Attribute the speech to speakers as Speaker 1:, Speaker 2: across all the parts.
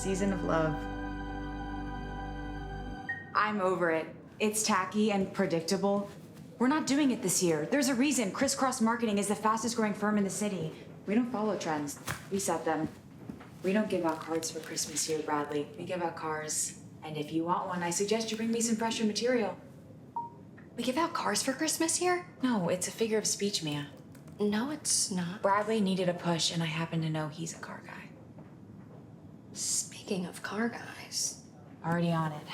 Speaker 1: season of love. I'm over it. It's tacky and predictable. We're not doing it this year. There's a reason Crisscross Marketing is the fastest growing firm in the city. We don't follow trends. We set them. We don't give out cards for Christmas here, Bradley. We give out cars. And if you want one, I suggest you bring me some fresher material.
Speaker 2: We give out cars for Christmas here?
Speaker 1: No, it's a figure of speech, Mia.
Speaker 2: No, it's not.
Speaker 1: Bradley needed a push, and I happen to know he's a car guy.
Speaker 2: Speaking of car guys.
Speaker 1: Already on it.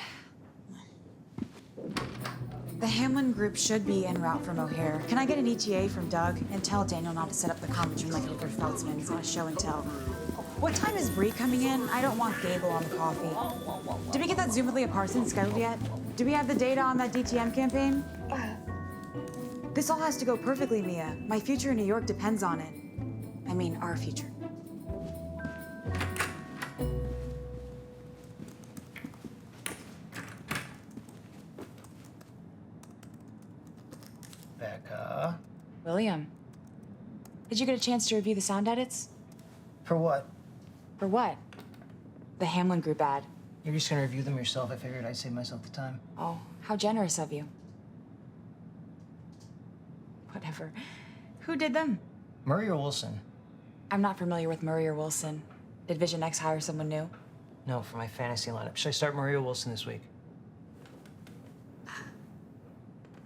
Speaker 1: The Hamlin group should be en route from O'Hare. Can I get an ETA from Doug? And tell Daniel not to set up the conference room like Luther Feltzman's on a show and tell. What time is Bree coming in? I don't want Gable on the coffee. Did we get that Zoom with Leah Parsons scheduled yet? Do we have the data on that DTM campaign? This all has to go perfectly, Mia. My future in New York depends on it. I mean, our future.
Speaker 3: Becca?
Speaker 1: William, did you get a chance to review the sound edits?
Speaker 3: For what?
Speaker 1: For what? The Hamlin group ad.
Speaker 3: You're just gonna review them yourself. I figured I'd save myself the time.
Speaker 1: Oh, how generous of you. Whatever. Who did them?
Speaker 3: Murray or Wilson?
Speaker 1: I'm not familiar with Murray or Wilson. Did Vision X hire someone new?
Speaker 3: No, for my fantasy lineup. Should I start Murray or Wilson this week?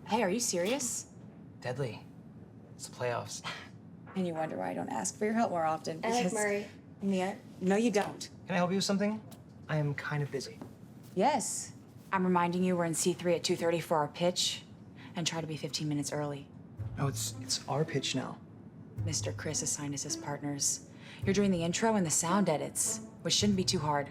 Speaker 1: Hey, are you serious?
Speaker 3: Deadly. It's the playoffs.
Speaker 1: And you wonder why I don't ask for your help more often.
Speaker 2: I like Murray.
Speaker 1: Mia, no you don't.
Speaker 3: Can I help you with something? I am kind of busy.
Speaker 1: Yes. I'm reminding you we're in C3 at 2:30 for our pitch, and try to be 15 minutes early.
Speaker 3: No, it's our pitch now.
Speaker 1: Mr. Chris assigned us as partners. You're doing the intro and the sound edits, which shouldn't be too hard.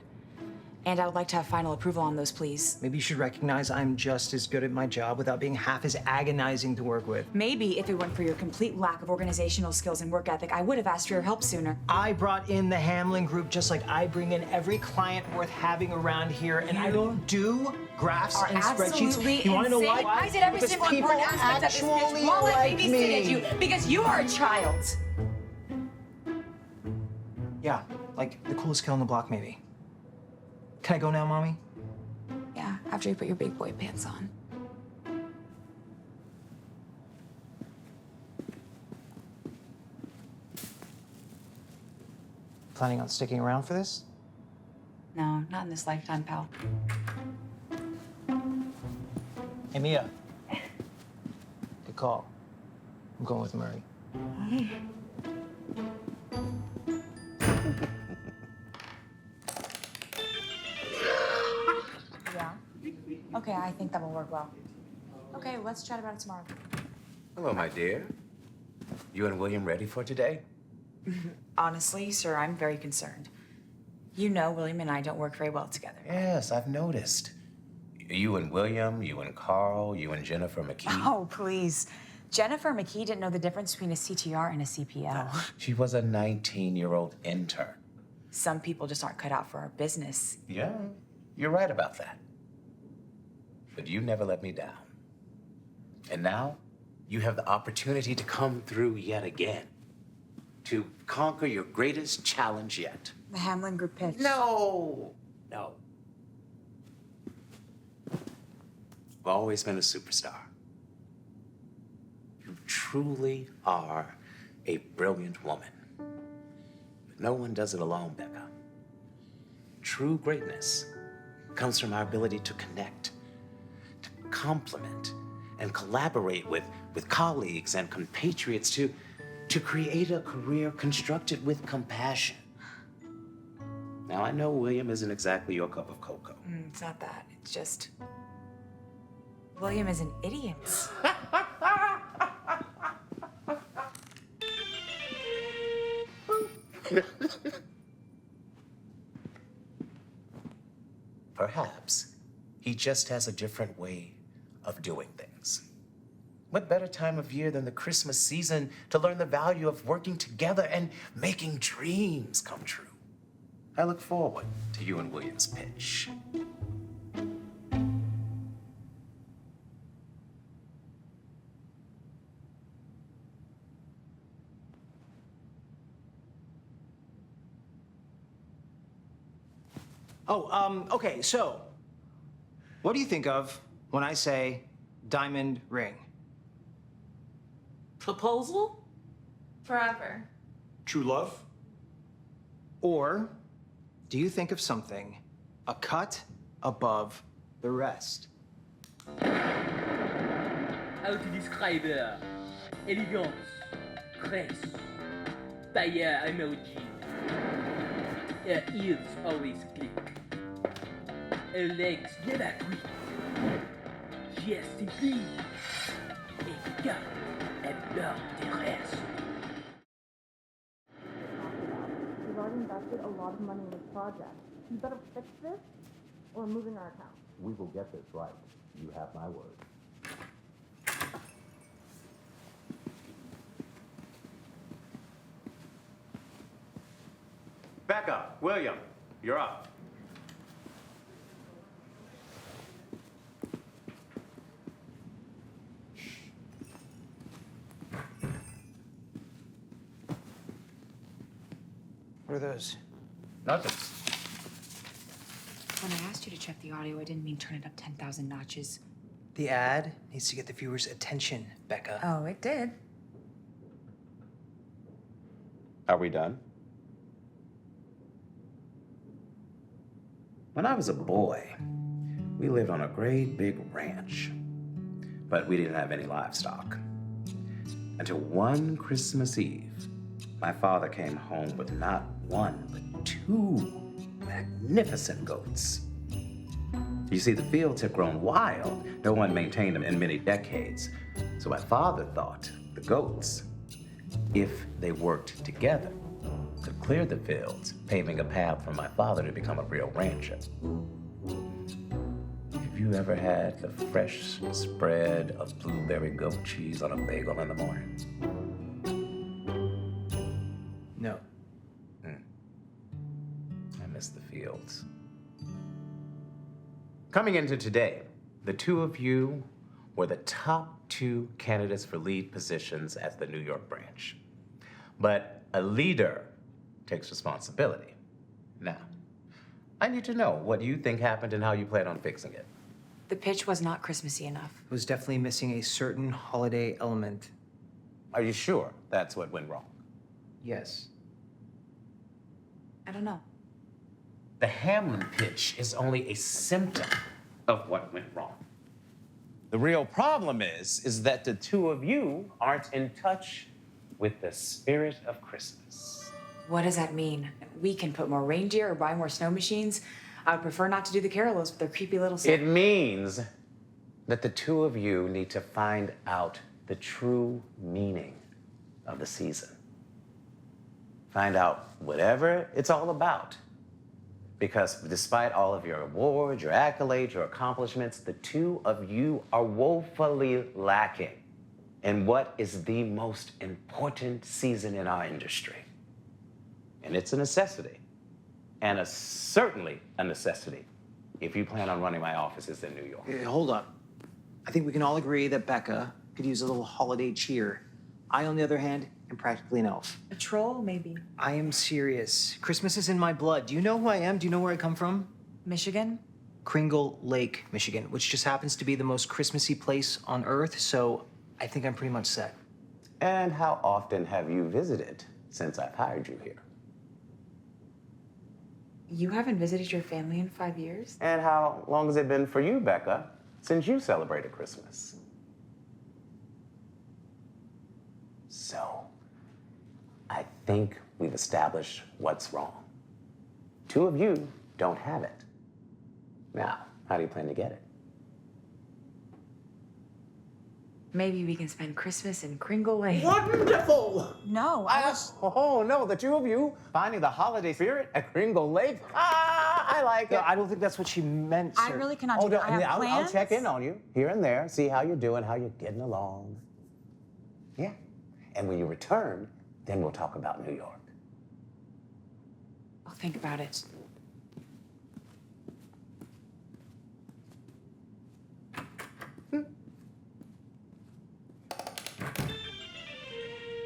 Speaker 1: And I would like to have final approval on those, please.
Speaker 3: Maybe you should recognize I'm just as good at my job without being half as agonizing to work with.
Speaker 1: Maybe if it weren't for your complete lack of organizational skills and work ethic, I would have asked for your help sooner.
Speaker 3: I brought in the Hamlin group just like I bring in every client worth having around here, and I don't do graphs and spreadsheets. You want to know why?
Speaker 1: I did every
Speaker 3: Because
Speaker 1: single
Speaker 3: people
Speaker 1: important aspect of this pitch
Speaker 3: actually
Speaker 1: while I
Speaker 3: like
Speaker 1: babysitted
Speaker 3: me.
Speaker 1: you because you are a child.
Speaker 3: Yeah, like the coolest kid on the block, maybe. Can I go now, Mommy?
Speaker 1: Yeah, after you put your big boy pants on.
Speaker 3: Planning on sticking around for this?
Speaker 1: No, not in this lifetime, pal.
Speaker 3: Hey, Mia. Good call. I'm going with Murray.
Speaker 1: Yeah? Okay, I think that will work well. Okay, let's chat about it tomorrow.
Speaker 4: Hello, my dear. You and William ready for today?
Speaker 1: Honestly, sir, I'm very concerned. You know William and I don't work very well together.
Speaker 4: Yes, I've noticed. You and William, you and Carl, you and Jennifer McKee.
Speaker 1: Oh, please. Jennifer McKee didn't know the difference between a CTR and a CPL.
Speaker 4: She was a 19-year-old intern.
Speaker 1: Some people just aren't cut out for our business.
Speaker 4: Yeah, you're right about that. But you never let me down. And now, you have the opportunity to come through yet again. To conquer your greatest challenge yet.
Speaker 1: The Hamlin group pitch.
Speaker 4: No. You've always been a superstar. You truly are a brilliant woman. But no one does it alone, Becca. True greatness comes from our ability to connect, to complement, and collaborate with colleagues and compatriots to create a career constructed with compassion. Now, I know William isn't exactly your cup of cocoa.
Speaker 1: It's not that. It's just... William is an idiot.
Speaker 4: Perhaps he just has a different way of doing things. What better time of year than the Christmas season to learn the value of working together and making dreams come true? I look forward to you and William's pitch.
Speaker 3: Okay, so what do you think of when I say diamond ring?
Speaker 5: Proposal?
Speaker 6: Forever.
Speaker 7: True love?
Speaker 3: Or do you think of something a cut above the rest?
Speaker 8: How to describe her? Elegance, grace, fire emoji. Her ears always click. Her legs never quit. Just simply a gars above the rest.
Speaker 6: We've already invested a lot of money in this project. You better fix this or we're moving our account.
Speaker 4: We will get this right. You have my word.
Speaker 9: Becca, William, you're up.
Speaker 3: What are those?
Speaker 9: Nothing.
Speaker 1: When I asked you to check the audio, I didn't mean turn it up 10,000 notches.
Speaker 3: The ad needs to get the viewers' attention, Becca.
Speaker 1: Oh, it did.
Speaker 4: Are we done? When I was a boy, we lived on a great big ranch, but we didn't have any livestock. Until one Christmas Eve, my father came home with not one, but two magnificent goats. You see, the fields had grown wild. No one maintained them in many decades. So my father thought the goats, if they worked together, could clear the fields, paving a path for my father to become a real rancher. Have you ever had the fresh spread of blueberry goat cheese on a bagel in the morning?
Speaker 3: No.
Speaker 4: I miss the fields. Coming into today, the two of you were the top two candidates for lead positions at the New York branch. But a leader takes responsibility. Now, I need to know what you think happened and how you plan on fixing it.
Speaker 1: The pitch was not Christmassy enough.
Speaker 3: It was definitely missing a certain holiday element.
Speaker 4: Are you sure that's what went wrong?
Speaker 3: Yes.
Speaker 1: I don't know.
Speaker 4: The Hamlin pitch is only a symptom of what went wrong. The real problem is that the two of you aren't in touch with the spirit of Christmas.
Speaker 1: What does that mean? We can put more reindeer or buy more snow machines. I would prefer not to do the carolers with their creepy little...
Speaker 4: It means that the two of you need to find out the true meaning of the season. Find out whatever it's all about. Because despite all of your awards, your accolades, your accomplishments, the two of you are woefully lacking in what is the most important season in our industry. And it's a necessity. And certainly a necessity if you plan on running my offices in New York.
Speaker 3: Hold up. I think we can all agree that Becca could use a little holiday cheer. I, on the other hand, am practically an elf.
Speaker 1: A troll, maybe.
Speaker 3: I am serious. Christmas is in my blood. Do you know who I am? Do you know where I come from?
Speaker 1: Michigan?
Speaker 3: Kringle Lake, Michigan, which just happens to be the most Christmassy place on Earth, so I think I'm pretty much set.
Speaker 4: And how often have you visited since I've hired you here?
Speaker 1: You haven't visited your family in 5 years?
Speaker 4: And how long has it been for you, Becca, since you celebrated Christmas? So, I think we've established what's wrong. Two of you don't have it. Now, how do you plan to get it?
Speaker 1: Maybe we can spend Christmas in Kringle Lake.
Speaker 4: Wonderful!
Speaker 1: No,
Speaker 4: Oh, no, the two of you finding the holiday spirit at Kringle Lake? Ah, I like it.
Speaker 3: No, I don't think that's what she meant, sir.
Speaker 1: I really cannot do that. I have plans.
Speaker 4: I'll check in on you here and there, see how you're doing, how you're getting along. Yeah. And when you return, then we'll talk about New York.
Speaker 1: I'll think about it.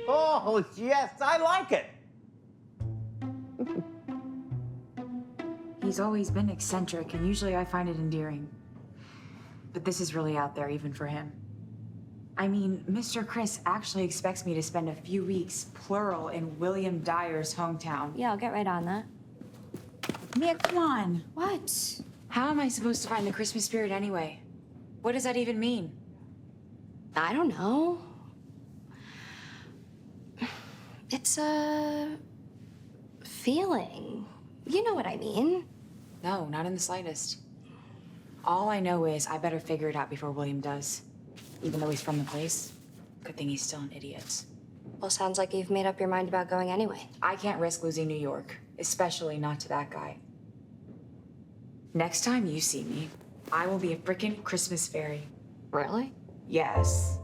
Speaker 4: Oh, yes, I like it.
Speaker 1: He He's always been eccentric, and usually I find it endearing. But this is really out there, even for him. I mean, Mr. Chris actually expects me to spend a few weeks, plural, in William Dyer's hometown.
Speaker 2: Yeah, I'll get right on that.
Speaker 1: Mia, come on.
Speaker 2: What?
Speaker 1: How am I supposed to find the Christmas spirit anyway? What does that even mean?
Speaker 2: I don't know. It's a feeling. You know what I mean.
Speaker 1: No, not in the slightest. All I know is I better figure it out before William does. Even though he's from the place, good thing he's still an idiot.
Speaker 2: Well, sounds like you've made up your mind about going anyway.
Speaker 1: I can't risk losing New York, especially not to that guy. Next time you see me, I will be a frickin' Christmas fairy.
Speaker 2: Really?
Speaker 1: Yes.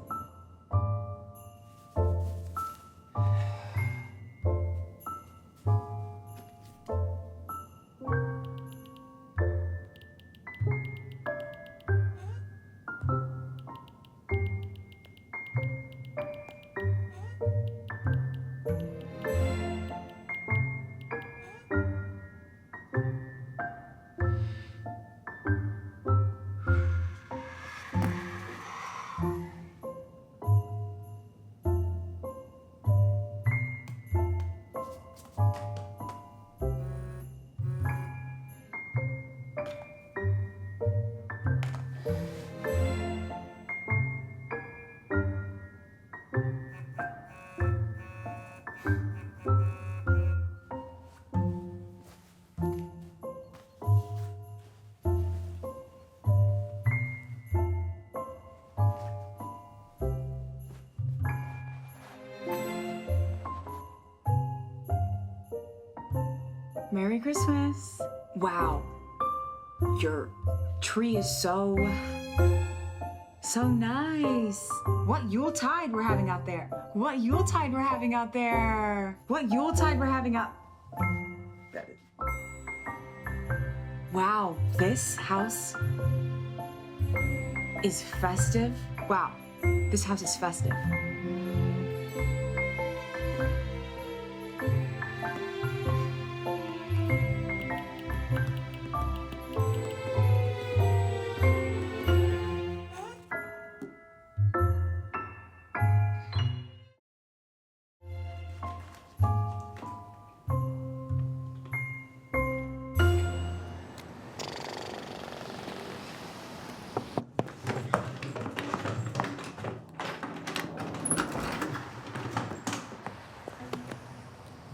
Speaker 1: Merry Christmas. Wow. Your tree is so nice. What Yuletide we're having out there. What Yuletide we're having out there. What Yuletide we're having out. Wow, this house is festive. Wow, this house is festive.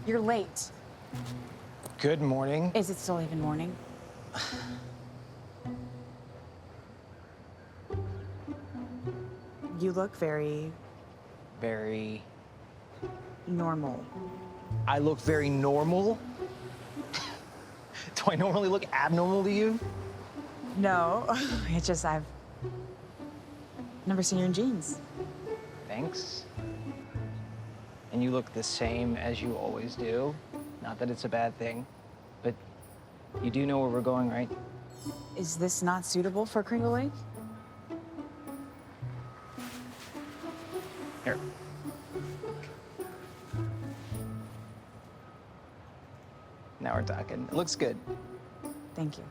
Speaker 1: You're late.
Speaker 3: Good morning.
Speaker 1: Is it still even morning? You look very normal.
Speaker 3: I look very normal? Do I normally look abnormal to you?
Speaker 1: No, it's just I've never seen you in jeans.
Speaker 3: Thanks. And you look the same as you always do. Not that it's a bad thing, but you do know where we're going, right?
Speaker 1: Is this not suitable for Kringle Lake?
Speaker 3: Here. Now we're talking. It looks good.
Speaker 1: Thank you.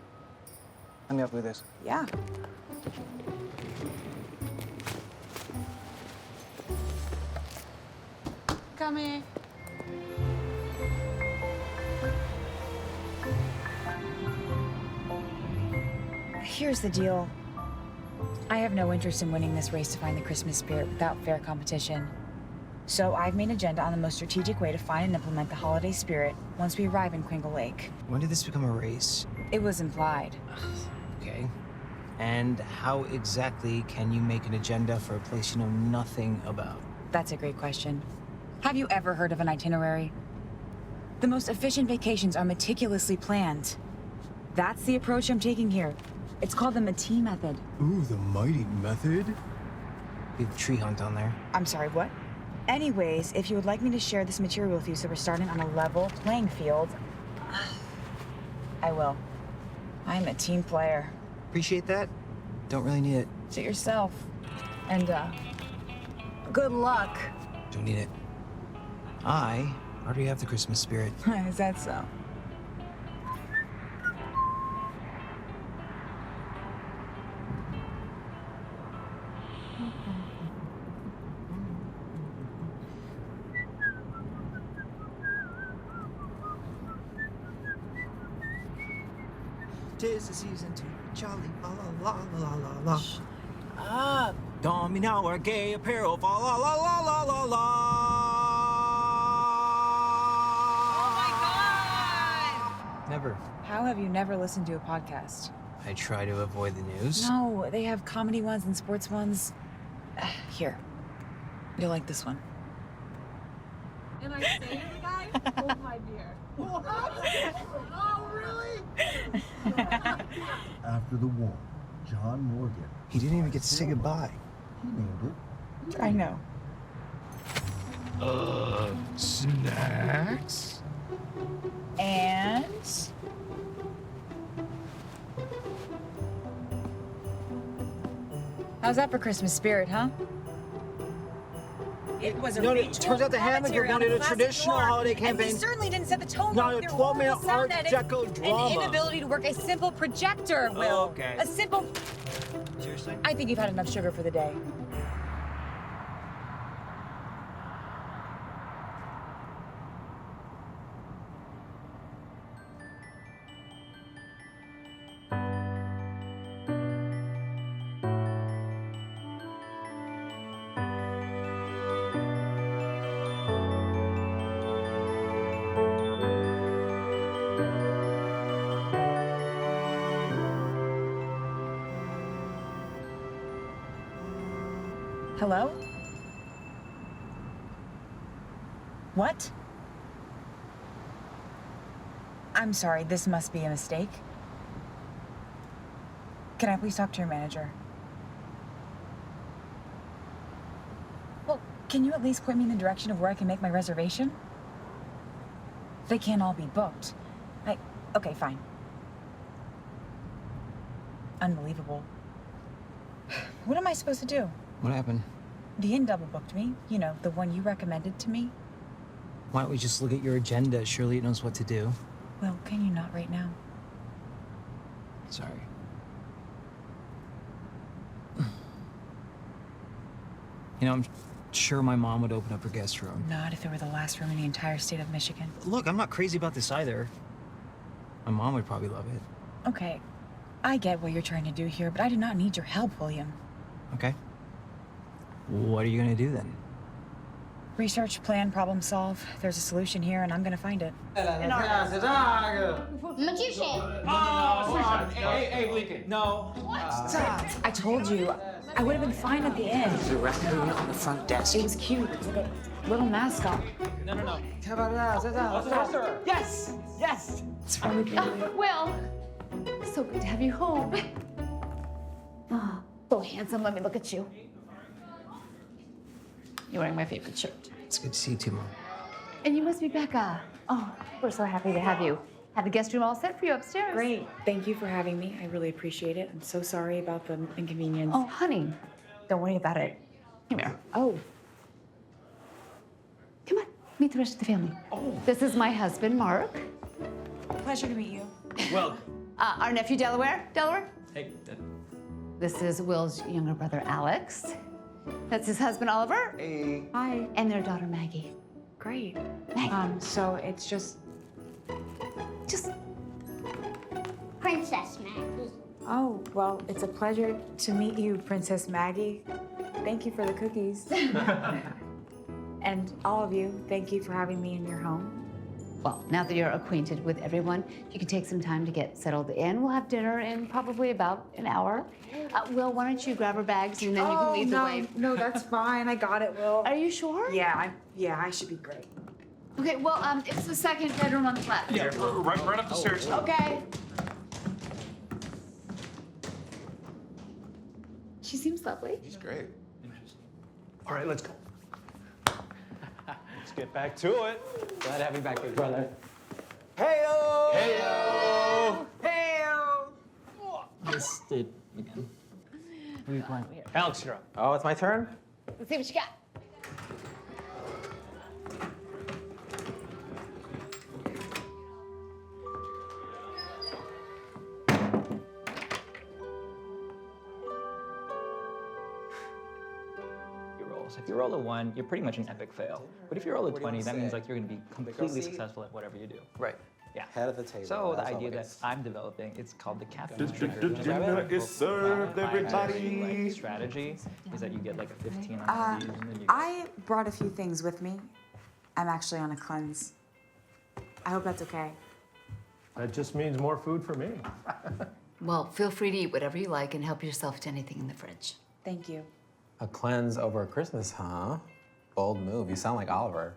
Speaker 3: Let me help you with this.
Speaker 1: Yeah. Come here. Here's the deal. I have no interest in winning this race to find the Christmas spirit without fair competition. So I've made an agenda on the most strategic way to find and implement the holiday spirit once we arrive in Kringle Lake.
Speaker 3: When did this become a race?
Speaker 1: It was implied.
Speaker 3: Okay. And how exactly can you make an agenda for a place you know nothing about?
Speaker 1: That's a great question. Have you ever heard of an itinerary? The most efficient vacations are meticulously planned. That's the approach I'm taking here. It's called the Mati method.
Speaker 3: Ooh, the mighty method? Big tree hunt on there.
Speaker 1: I'm sorry, what? Anyways, if you would like me to share this material with you so we're starting on a level playing field, I will. I'm a team player.
Speaker 3: Appreciate that. Don't really need it.
Speaker 1: To yourself. And, good luck.
Speaker 3: Don't need it. I already have the Christmas spirit.
Speaker 1: Is that so?
Speaker 5: 'Tis the season to be jolly, la la la la la la. Ah, don me now our gay apparel, fa la la la la la la.
Speaker 1: Oh my God!
Speaker 3: Never.
Speaker 1: How have you never listened to a podcast?
Speaker 3: I try to avoid the news.
Speaker 1: No, they have comedy ones and sports ones. Here. You'll like this one.
Speaker 6: And I say to the guy, hold my beer. Oh, really?
Speaker 7: After the war, John Morgan.
Speaker 5: He didn't even get to say goodbye.
Speaker 7: He named it.
Speaker 1: I know.
Speaker 5: Snacks?
Speaker 1: And... how's that for Christmas spirit, huh? It was a
Speaker 5: No, turns out the Hammocker wanted a traditional holiday campaign.
Speaker 1: And he certainly didn't set the tone.
Speaker 5: Not
Speaker 1: with
Speaker 5: a
Speaker 1: their
Speaker 5: 12-minute
Speaker 1: horrible sound
Speaker 5: Art
Speaker 1: edits
Speaker 5: Deco drama.
Speaker 1: And inability to work a simple projector, Will.
Speaker 5: Okay.
Speaker 1: A simple...
Speaker 5: Seriously?
Speaker 1: I think you've had enough sugar for the day. Hello? What? I'm sorry, this must be a mistake. Can I please talk to your manager? Well, can you at least point me in the direction of where I can make my reservation? They can't all be booked. Okay, fine. Unbelievable. What am I supposed to do?
Speaker 3: What happened?
Speaker 1: The inn double booked me. You know, the one you recommended to me.
Speaker 3: Why don't we just look at your agenda? Surely it knows what to do.
Speaker 1: Well, can you not right now?
Speaker 3: Sorry. You know, I'm sure my mom would open up her guest room.
Speaker 1: Not if it were the last room in the entire state of Michigan.
Speaker 3: Look, I'm not crazy about this either. My mom would probably love it.
Speaker 1: Okay, I get what you're trying to do here, but I do not need your help, William.
Speaker 3: Okay. What are you gonna do then?
Speaker 1: Research, plan, problem solve. There's a solution here, and I'm gonna find it.
Speaker 2: Magician!
Speaker 5: Hey, Lincoln. No.
Speaker 1: I told you, I would have been fine at the inn.
Speaker 4: The raccoon on the front desk.
Speaker 1: It was cute. It was like a little mascot.
Speaker 5: No.
Speaker 1: Yes! Yes!
Speaker 10: Well, so good to have you home. Oh, so handsome. Let me look at you. You're wearing my favorite shirt.
Speaker 3: It's good to see you too, Mom.
Speaker 10: And you must be Becca. Oh, we're so happy to have you. Have the guest room all set for you upstairs.
Speaker 1: Great. Thank you for having me. I really appreciate it. I'm so sorry about the inconvenience.
Speaker 10: Oh, honey, don't worry about it. Come here.
Speaker 1: Oh.
Speaker 10: Come on, meet the rest of the family. Oh. This is my husband, Mark.
Speaker 1: Pleasure to meet you.
Speaker 5: Well.
Speaker 10: Our nephew, Delaware.
Speaker 5: Hey.
Speaker 10: This is Will's younger brother, Alex. That's his husband, Oliver.
Speaker 5: Hey.
Speaker 1: Hi.
Speaker 10: And their daughter, Maggie.
Speaker 1: Great.
Speaker 10: Maggie.
Speaker 1: So it's just...
Speaker 11: Princess Maggie.
Speaker 1: Oh, well, it's a pleasure to meet you, Princess Maggie. Thank you for the cookies. And all of you, thank you for having me in your home.
Speaker 10: Well, now that you're acquainted with everyone, you can take some time to get settled in. We'll have dinner in probably about an hour. Will, why don't you grab our bags and then you can lead the way.
Speaker 1: No, that's fine. I got it, Will.
Speaker 10: Are you sure?
Speaker 1: Yeah, I should be great.
Speaker 10: Okay, well, it's the second bedroom on the left.
Speaker 9: Yeah, right up the stairs.
Speaker 10: Okay. She seems lovely.
Speaker 9: He's great. All right, let's go. Let's get back to it.
Speaker 3: Glad to have you back, big brother.
Speaker 5: Hey-o!
Speaker 9: Hey-o!
Speaker 5: Hey-o!
Speaker 3: Missed it again. What are you playing?
Speaker 5: Alex, you're up.
Speaker 9: Oh, it's my turn?
Speaker 10: Let's see what you got.
Speaker 12: If you roll a 1, you're pretty much an epic fail. But if you roll a 20, that means like you're going to be completely successful at whatever you do.
Speaker 5: Right.
Speaker 12: Yeah.
Speaker 13: Head of the table.
Speaker 12: So the
Speaker 13: as
Speaker 12: idea that
Speaker 13: always.
Speaker 12: I'm developing, it's called the caffeine
Speaker 13: This
Speaker 12: trigger.
Speaker 13: dinner is served, everybody.
Speaker 12: Like, strategy is that you get like a 15 on these, and then you get
Speaker 1: I brought a few things with me. I'm actually on a cleanse. I hope that's okay.
Speaker 9: That just means more food for me.
Speaker 10: Well, feel free to eat whatever you like and help yourself to anything in the fridge.
Speaker 1: Thank you.
Speaker 13: A cleanse over Christmas, huh? Bold move. You sound like Oliver.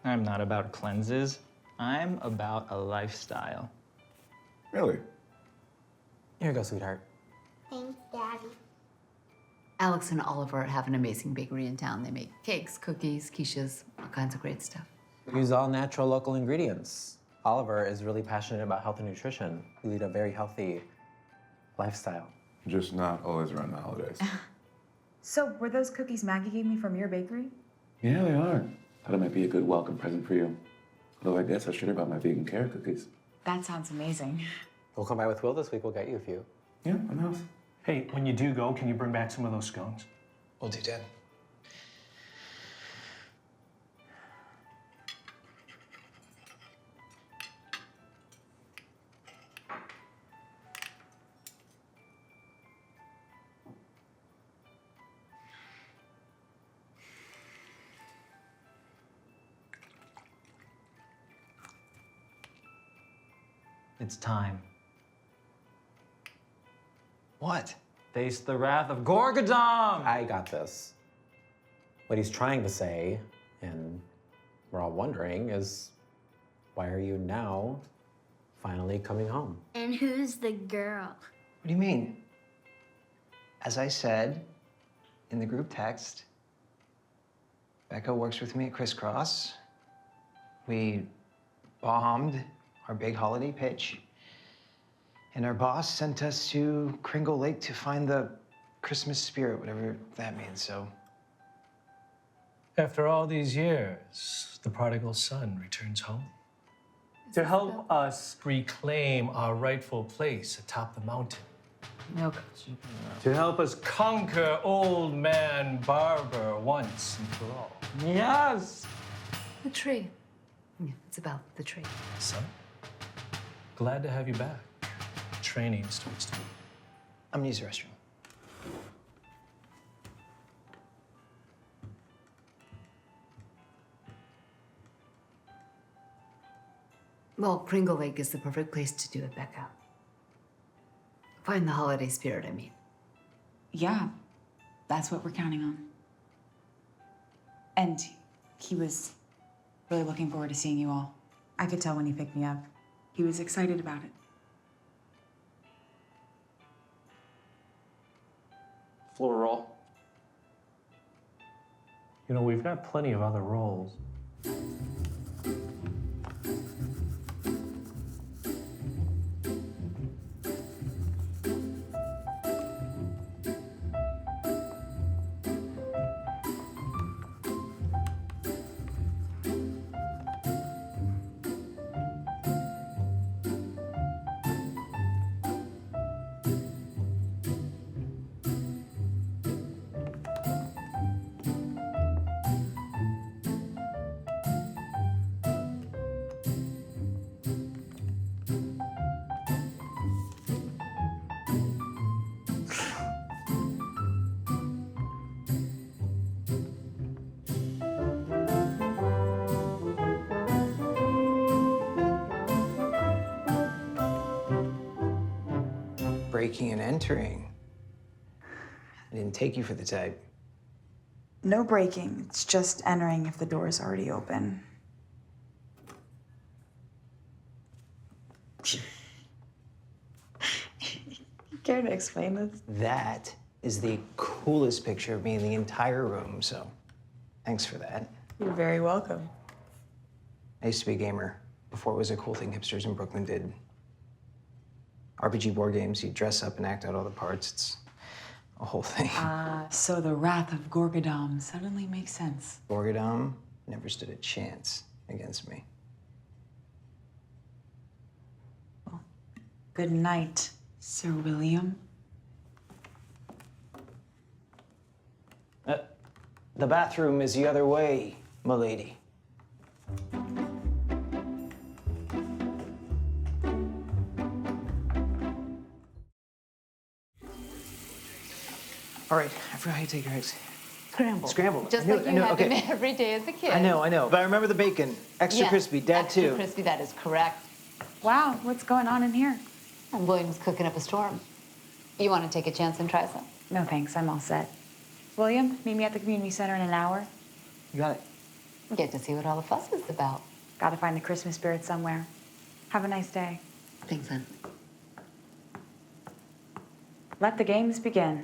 Speaker 12: I'm not about cleanses. I'm about a lifestyle.
Speaker 13: Really? Here you go, sweetheart.
Speaker 11: Thanks, Daddy.
Speaker 10: Alex and Oliver have an amazing bakery in town. They make cakes, cookies, quiches, all kinds of great stuff.
Speaker 13: Use all natural local ingredients. Oliver is really passionate about health and nutrition. We lead a very healthy lifestyle.
Speaker 14: Just not always around the holidays.
Speaker 1: So, were those cookies Maggie gave me from your bakery?
Speaker 14: Yeah, they are. Thought it might be a good welcome present for you. Although I guess I should have brought my vegan carrot cookies.
Speaker 1: That sounds amazing.
Speaker 13: We'll come by with Will this week. We'll get you a few.
Speaker 14: Yeah, on the house.
Speaker 9: Hey, when you do go, can you bring back some of those scones?
Speaker 3: Will do, Dad.
Speaker 12: It's time.
Speaker 3: What?
Speaker 12: Face the wrath of Gorgadom!
Speaker 13: I got this. What he's trying to say, and we're all wondering, is why are you now finally coming home?
Speaker 11: And who's the girl?
Speaker 3: What do you mean? As I said in the group text, Becca works with me at Crisscross. We bombed our big holiday pitch. And our boss sent us to Kringle Lake to find the Christmas spirit, whatever that means, so.
Speaker 9: After all these years, the prodigal son returns home to help us reclaim our rightful place atop the mountain.
Speaker 10: No.
Speaker 9: To help us conquer old man Barber once and for all.
Speaker 12: Yes!
Speaker 10: The tree. Yeah, it's about the tree.
Speaker 9: Son, glad to have you back. Training starts tomorrow.
Speaker 3: I'm gonna use the restroom.
Speaker 10: Well, Kringle Lake is the perfect place to do it, Becca. Find the holiday spirit, I mean.
Speaker 1: Yeah, that's what we're counting on. And he was really looking forward to seeing you all. I could tell when he picked me up. He was excited about it.
Speaker 12: Floor roll.
Speaker 9: You know, we've got plenty of other roles.
Speaker 3: Breaking and entering. I didn't take you for the type.
Speaker 1: No breaking, it's just entering if the door is already open. Care to explain this?
Speaker 3: That is the coolest picture of me in the entire room, so thanks for that.
Speaker 1: You're very welcome.
Speaker 3: I used to be a gamer before it was a cool thing hipsters in Brooklyn did. RPG board games, you dress up and act out all the parts. It's a whole thing.
Speaker 1: So the wrath of Gorgadom suddenly makes sense.
Speaker 3: Gorgadom never stood a chance against me.
Speaker 1: Good night, Sir William.
Speaker 3: The bathroom is the other way, m'lady. All right, I forgot how you take your eggs.
Speaker 10: Scrambled.
Speaker 3: Scrambled.
Speaker 10: Just
Speaker 3: I knew
Speaker 10: like
Speaker 3: it, I
Speaker 10: you
Speaker 3: knew it,
Speaker 10: had
Speaker 3: okay.
Speaker 10: them every day as a kid.
Speaker 3: I know. But I remember the bacon. Extra
Speaker 10: Yes,
Speaker 3: crispy. Dad,
Speaker 10: extra
Speaker 3: too.
Speaker 10: crispy, that is correct.
Speaker 1: Wow, what's going on in here?
Speaker 10: And William's cooking up a storm. You want to take a chance and try some?
Speaker 1: No thanks, I'm all set. William, meet me at the community center in an hour.
Speaker 3: You got it.
Speaker 10: Get to see what all the fuss is about.
Speaker 1: Gotta find the Christmas spirit somewhere. Have a nice day.
Speaker 10: Thanks, hon.
Speaker 1: Let the games begin.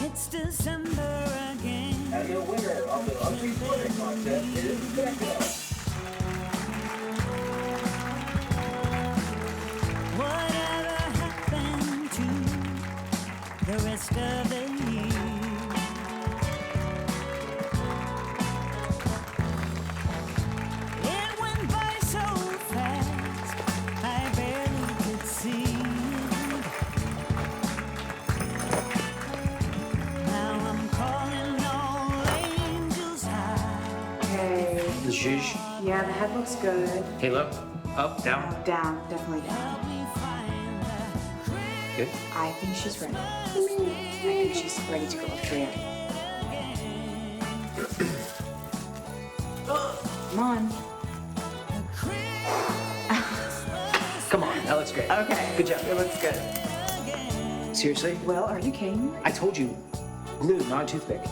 Speaker 15: It's December again.
Speaker 9: And the winner of the ugly sweater contest is Becca.
Speaker 15: Whatever happened to the rest of the year? It went by so fast, I barely could see it. Now I'm calling all angels high.
Speaker 1: Okay.
Speaker 3: The zhuzh.
Speaker 1: Yeah, the head looks good.
Speaker 3: Halo. Up, down.
Speaker 1: Down, definitely down.
Speaker 3: Good.
Speaker 1: I think she's ready. I think she's ready to go up trio. Come on.
Speaker 3: Come on, that looks great.
Speaker 1: Okay.
Speaker 3: Good job.
Speaker 1: It looks good.
Speaker 3: Seriously?
Speaker 1: Will, are you kidding me?
Speaker 3: I told you. Glue, not a toothpick.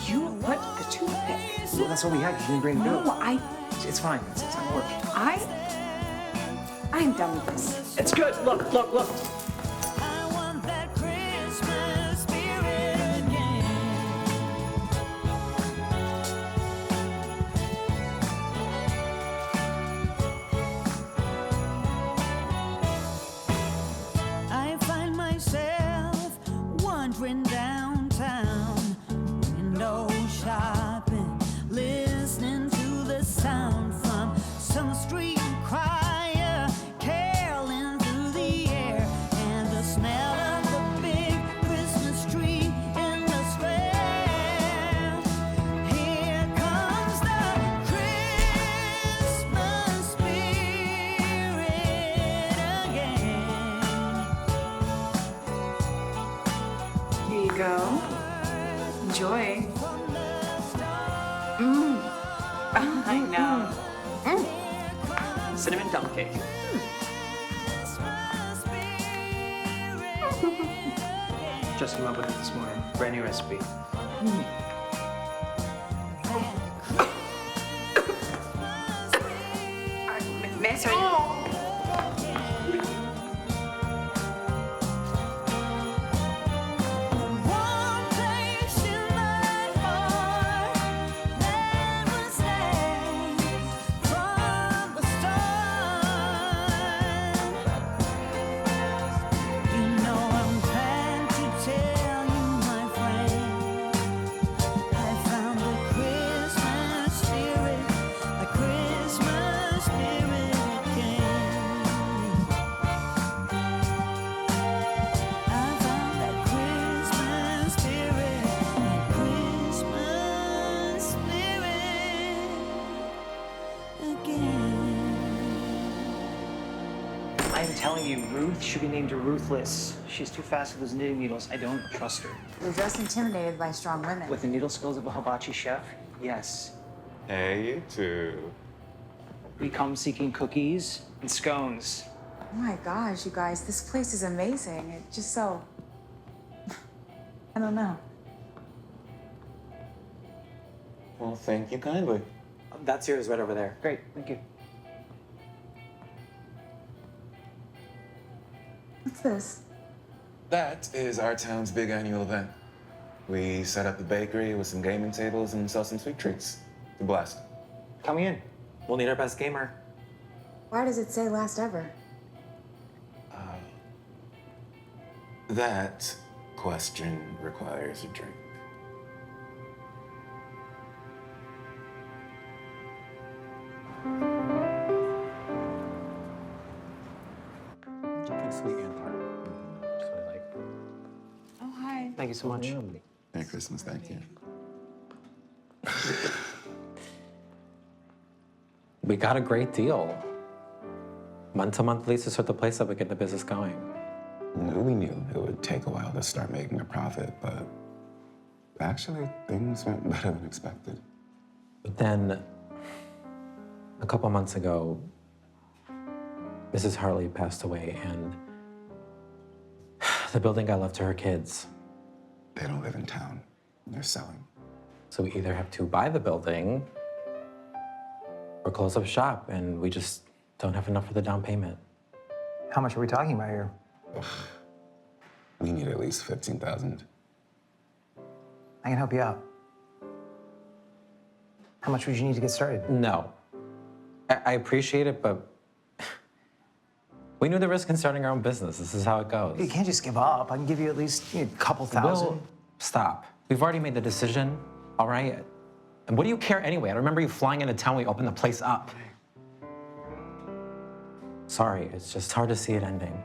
Speaker 1: You put the toothpick.
Speaker 3: Well, that's all we had. You didn't bring glue.
Speaker 1: No,
Speaker 3: It's fine. It's not work.
Speaker 1: I'm done with this.
Speaker 3: It's good. Look.
Speaker 15: I want that Christmas spirit again. I find myself wandering downtown, window shopping, listening to the sound from some street crier caroling through the air, and the smell of the big Christmas tree in the square. Here comes the Christmas spirit again.
Speaker 1: Here you go. Enjoy. I know.
Speaker 3: Cinnamon dump cake. Just came up with it this morning. Brand new recipe.
Speaker 15: One place in my heart that was there from the start. You know I'm trying to tell you, my friend, I found the Christmas spirit again. I found that Christmas spirit again.
Speaker 3: I'm telling you, Ruth should be named Ruthless. She's too fast with those knitting needles. I don't trust her.
Speaker 1: You're just intimidated by strong women.
Speaker 3: With the needle skills of a hibachi chef, yes.
Speaker 14: Hey, you two.
Speaker 3: We come seeking cookies and scones.
Speaker 1: Oh my gosh, you guys, this place is amazing. It's just so... I don't know.
Speaker 14: Well, thank you kindly.
Speaker 3: That's yours right over there. Great, thank you.
Speaker 1: What's this?
Speaker 14: That is our town's big annual event. We set up the bakery with some gaming tables and sell some sweet treats. It's a blast.
Speaker 3: Coming in. We'll need our best gamer.
Speaker 1: Why does it say last ever?
Speaker 14: That question requires a drink.
Speaker 13: sweet and tart. Just what I like.
Speaker 1: Oh, hi.
Speaker 12: Thank you so much.
Speaker 14: Merry Christmas, thank you.
Speaker 13: We got a great deal. Month-to-month lease to start the place up and get the business going.
Speaker 14: We knew it would take a while to start making a profit, but actually things went better than expected.
Speaker 13: But then, a couple months ago, Mrs. Hartley passed away, and the building got left to her kids.
Speaker 14: They don't live in town. They're selling.
Speaker 13: So we either have to buy the building or close up shop, and we just don't have enough for the down payment.
Speaker 3: How much are we talking about here?
Speaker 14: We need at least 15,000.
Speaker 3: I can help you out. How much would you need to get started?
Speaker 13: No. I appreciate it, but we knew the risk in starting our own business. This is how it goes.
Speaker 3: You can't just give up. I can give you at least a couple thousand.
Speaker 13: Will, stop. We've already made the decision, all right? And what do you care anyway? I remember you flying into town when we opened the place up. Sorry, it's just hard to see it ending.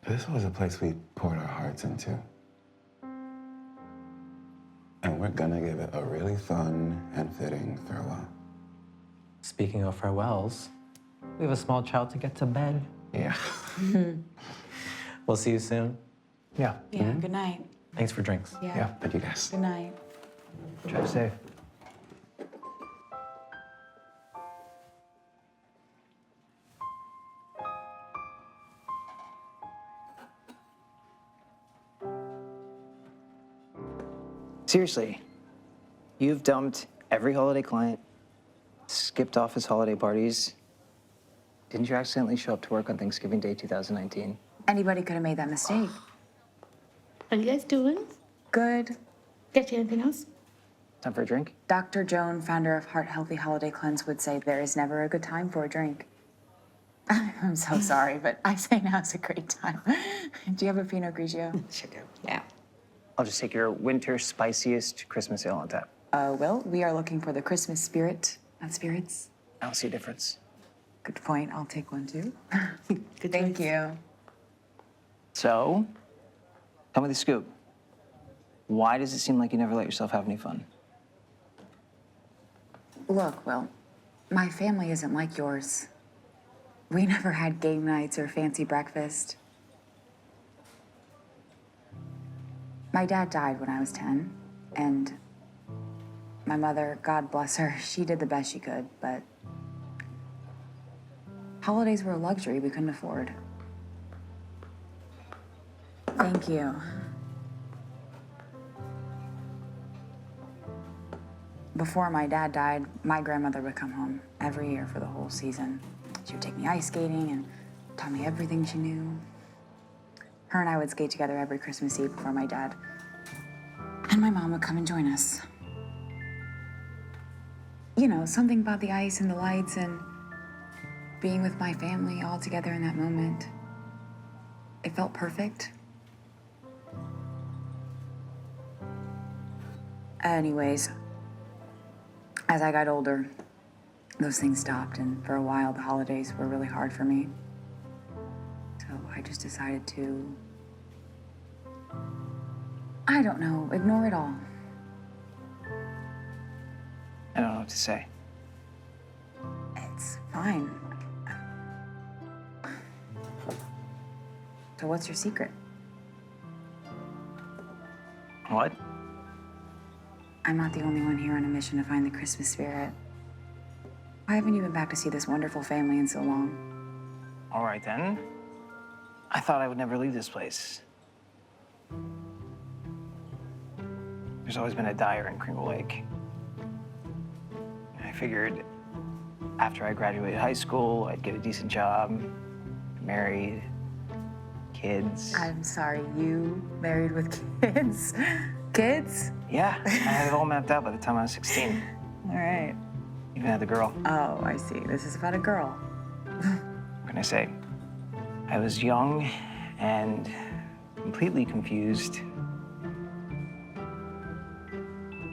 Speaker 14: This was a place we poured our hearts into. And we're gonna give it a really fun and fitting farewell.
Speaker 13: Speaking of farewells, we have a small child to get to bed.
Speaker 14: Yeah.
Speaker 13: We'll see you soon.
Speaker 3: Yeah.
Speaker 1: Yeah, good night.
Speaker 13: Thanks for drinks.
Speaker 1: Yeah.
Speaker 14: Thank you guys.
Speaker 1: Good night.
Speaker 3: Drive safe.
Speaker 16: Seriously, you've dumped every holiday client, skipped office holiday parties. Didn't you accidentally show up to work on Thanksgiving Day 2019?
Speaker 1: Anybody could have made that mistake.
Speaker 6: How you guys doing?
Speaker 1: Good.
Speaker 6: Get you anything else?
Speaker 16: Time for a drink?
Speaker 1: Dr. Joan, founder of Heart Healthy Holiday Cleanse, would say there is never a good time for a drink. I'm so sorry, but I say now's a great time. Do you have a Pinot Grigio?
Speaker 16: Check out.
Speaker 1: Yeah.
Speaker 16: I'll just take your winter spiciest Christmas ale on tap.
Speaker 1: Well, we are looking for the Christmas spirit, not spirits.
Speaker 16: I don't see a difference.
Speaker 1: Good point. I'll take one too. Thank you.
Speaker 16: So, tell me the scoop. Why does it seem like you never let yourself have any fun?
Speaker 1: Look, Will, my family isn't like yours. We never had game nights or fancy breakfast. My dad died when I was 10, and my mother, God bless her, she did the best she could, but holidays were a luxury we couldn't afford. Thank you. Before my dad died, my grandmother would come home every year for the whole season. She would take me ice skating and taught me everything she knew. Her and I would skate together every Christmas Eve before my dad. And my mom would come and join us. You know, something about the ice and the lights and being with my family all together in that moment. It felt perfect. Anyways, as I got older, those things stopped, and for a while the holidays were really hard for me. So I just decided to, I don't know, ignore it all.
Speaker 16: I don't know what to say.
Speaker 1: It's fine. So what's your secret?
Speaker 16: What?
Speaker 1: I'm not the only one here on a mission to find the Christmas spirit. Why haven't you been back to see this wonderful family in so long?
Speaker 16: All right, then. I thought I would never leave this place. There's always been a dyer in Kringle Lake. I figured after I graduated high school, I'd get a decent job, get married, kids.
Speaker 1: I'm sorry, you married with kids? Kids?
Speaker 16: Yeah, I had it all mapped out by the time I was 16.
Speaker 1: All right.
Speaker 16: Even had the girl.
Speaker 1: Oh, I see. This is about a girl.
Speaker 16: What can I say? I was young and completely confused.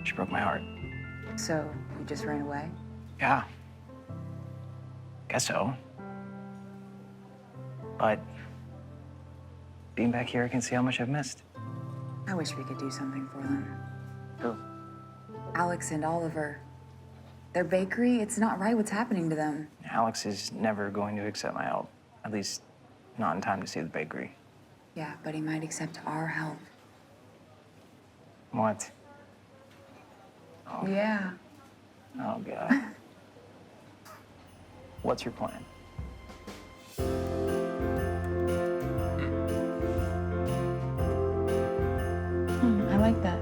Speaker 16: She broke my heart.
Speaker 1: So you just ran away?
Speaker 16: Yeah. Guess so. But being back here, I can see how much I've missed.
Speaker 1: I wish we could do something for them.
Speaker 16: Who?
Speaker 1: Alex and Oliver. Their bakery, it's not right what's happening to them.
Speaker 16: Alex is never going to accept my help. At least, not in time to see the bakery.
Speaker 1: Yeah, but he might accept our help.
Speaker 16: What?
Speaker 1: Yeah.
Speaker 16: Oh, God. What's your plan?
Speaker 1: I like that.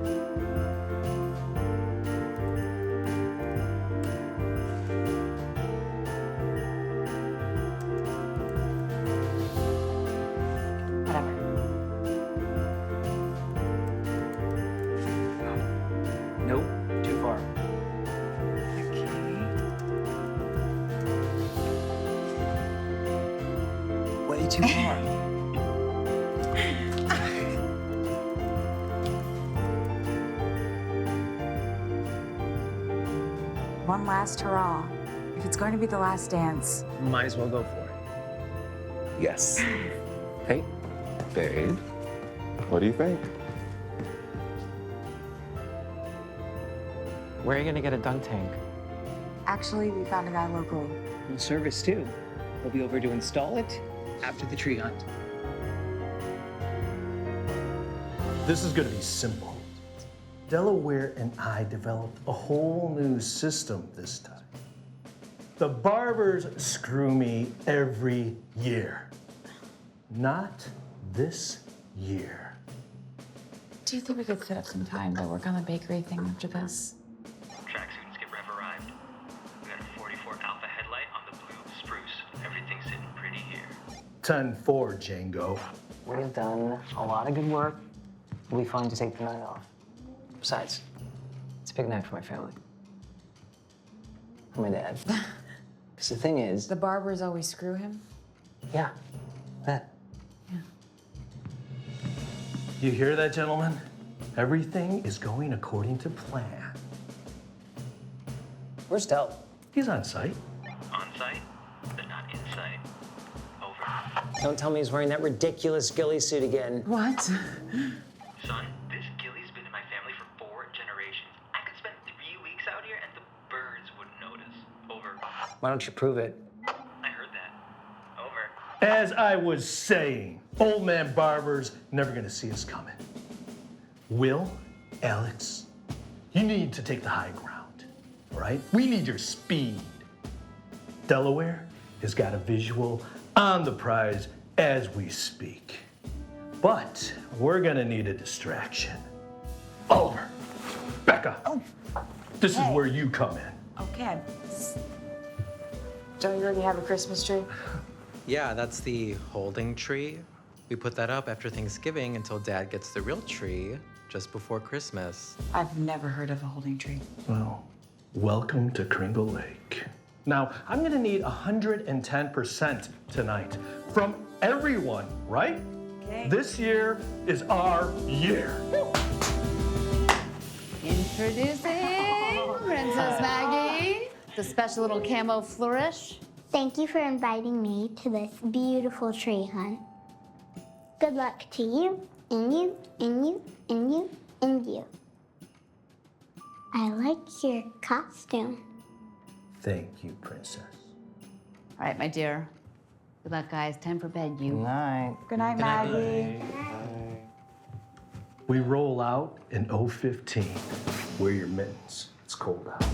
Speaker 1: Whatever.
Speaker 16: Nope, too far. Way too far.
Speaker 1: One last hurrah. If it's going to be the last dance.
Speaker 16: Might as well go for it.
Speaker 14: Yes. Hey, babe. What do you think?
Speaker 3: Where are you gonna get a dunk tank?
Speaker 1: Actually, we found a guy locally.
Speaker 16: And service, too. We'll be over to install it after the tree hunt.
Speaker 9: This is gonna be simple. Delaware and I developed a whole new system this time. The barbers screw me every year. Not this year.
Speaker 1: Do you think we could set up some time to work on the bakery thing after this?
Speaker 17: Tracksuit and skip rev arrived. We got a 44 alpha headlight on the blue spruce. Everything's sitting pretty here.
Speaker 9: 10-4, Django.
Speaker 16: We've done a lot of good work. We'll be fine to take the night off. Besides, it's a big night for my family. For my dad. Because the thing is...
Speaker 1: The barbers always screw him?
Speaker 16: Yeah, that.
Speaker 9: You hear that, gentlemen? Everything is going according to plan.
Speaker 16: Where's Del?
Speaker 9: He's on site.
Speaker 17: On site, but not in sight. Over.
Speaker 16: Don't tell me he's wearing that ridiculous ghillie suit again.
Speaker 1: What?
Speaker 17: Son, this ghillie's been in my family for 4 generations. I could spend 3 weeks out here and the birds wouldn't notice. Over.
Speaker 16: Why don't you prove it?
Speaker 17: I heard that. Over.
Speaker 9: As I was saying, old man barbers never gonna see us coming. Will, Alex, you need to take the high ground, all right? We need your speed. Delaware has got a visual on the prize as we speak. But we're gonna need a distraction. Oliver, Becca, this is where you come in.
Speaker 1: Okay. Don't you already have a Christmas tree?
Speaker 13: Yeah, that's the holding tree. We put that up after Thanksgiving until Dad gets the real tree just before Christmas.
Speaker 1: I've never heard of a holding tree.
Speaker 9: Well, welcome to Kringle Lake. Now, I'm gonna need 110% tonight from everyone, right?
Speaker 1: Okay.
Speaker 9: This year is our year.
Speaker 10: Introducing Princess Maggie, the special little camo flourish.
Speaker 11: Thank you for inviting me to this beautiful tree hunt. Good luck to you, and you, and you, and you, and you. I like your costume.
Speaker 9: Thank you, Princess.
Speaker 10: All right, my dear. Good luck, guys. Time for bed, you.
Speaker 16: Good night.
Speaker 1: Good night, Maggie.
Speaker 9: We roll out in 015. Wear your mittens. It's cold out.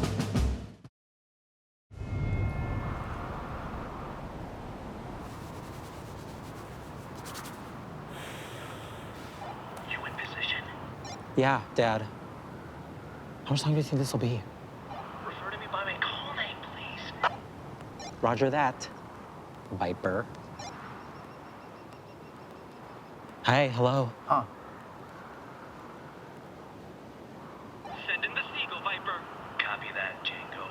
Speaker 17: You in position?
Speaker 3: Yeah, Dad. How much longer do you think this will be?
Speaker 17: Refer to me by my call name, please.
Speaker 3: Roger that, Viper. Hi, hello.
Speaker 16: Huh.
Speaker 17: Send in the Seagull, Viper. Copy that, Django.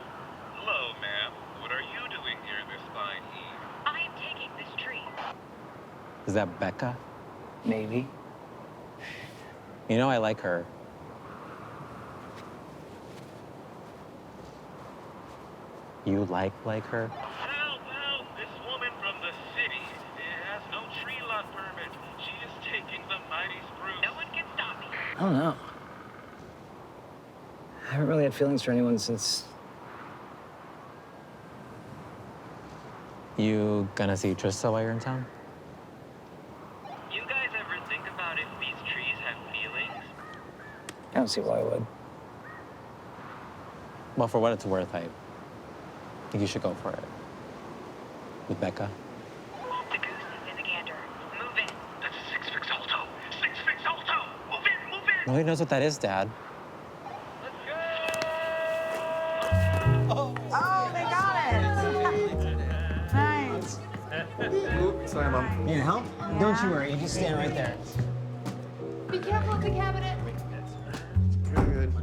Speaker 18: Hello, ma'am. What are you doing here this fine eve?
Speaker 19: I am taking this tree.
Speaker 3: Is that Becca?
Speaker 16: Maybe.
Speaker 3: You know I like her. You like her?
Speaker 18: Well, this woman from the city has no
Speaker 16: I don't know. I haven't really had feelings for anyone since...
Speaker 13: You gonna see Trista while you're in town?
Speaker 17: You guys ever think about if these trees have feelings?
Speaker 16: I don't see why I would.
Speaker 13: Well, for what it's worth, I think you should go for it. With Becca.
Speaker 17: The goose is in the gander. Move in. That's a 6-fix alto. 6-fix alto. Move in, move in.
Speaker 13: Nobody knows what that is, Dad.
Speaker 1: Oh, they got it! Nice.
Speaker 16: Sorry, Mom. Need help? Don't you worry. You just stand right there.
Speaker 10: Be careful of the cabinet.
Speaker 14: You're good.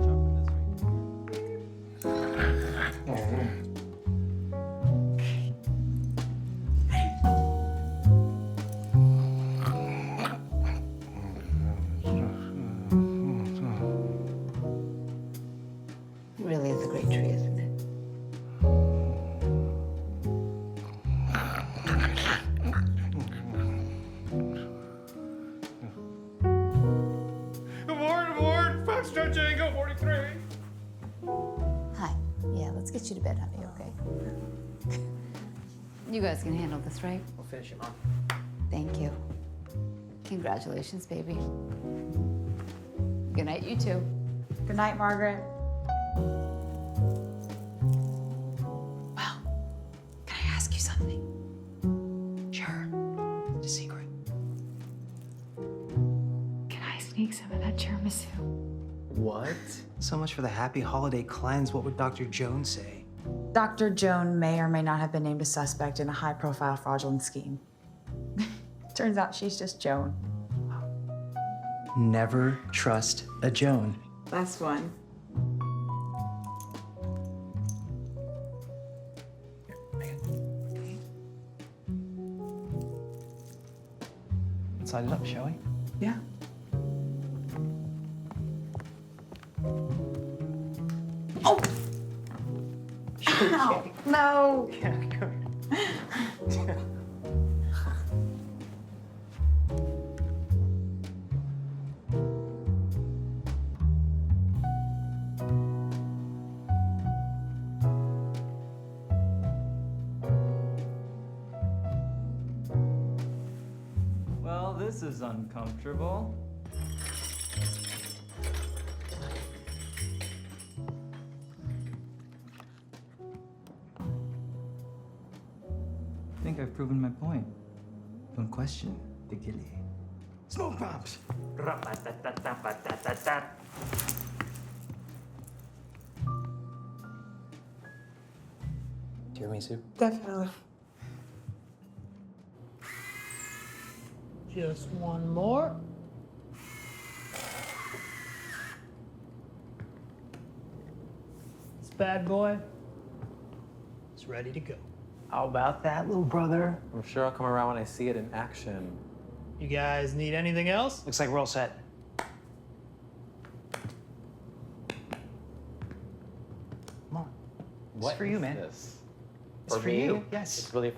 Speaker 10: It really is a great tree, isn't it?
Speaker 18: Aboard, Foxtrot Django 43.
Speaker 10: Hi. Yeah, let's get you to bed, honey, okay? You guys can handle this, right?
Speaker 16: We'll finish it, Mom.
Speaker 10: Thank you. Congratulations, baby. Good night, you two.
Speaker 1: Good night, Margaret.
Speaker 10: Well, can I ask you something?
Speaker 1: Sure. It's a secret.
Speaker 10: Can I sneak some of that tiramisu?
Speaker 16: What? So much for the happy holiday cleanse. What would Dr. Jones say?
Speaker 1: Dr. Joan may or may not have been named a suspect in a high-profile fraudulent scheme. Turns out she's just Joan.
Speaker 16: Never trust a Joan.
Speaker 1: Last one.
Speaker 16: Let's light it up, shall we?
Speaker 1: Yeah. Oh! Ow, no!
Speaker 12: Well, this is uncomfortable. I think I've proven my point. Don't question the gilly. Smoke bombs!
Speaker 16: Tiramisu?
Speaker 1: Definitely.
Speaker 6: Just one more. This bad boy is ready to go.
Speaker 16: How about that, little brother?
Speaker 13: I'm sure I'll come around when I see it in action.
Speaker 6: You guys need anything else?
Speaker 16: Looks like we're all set. Come on. It's for you, man.
Speaker 13: This?
Speaker 16: It's for you. Yes.
Speaker 13: It's really.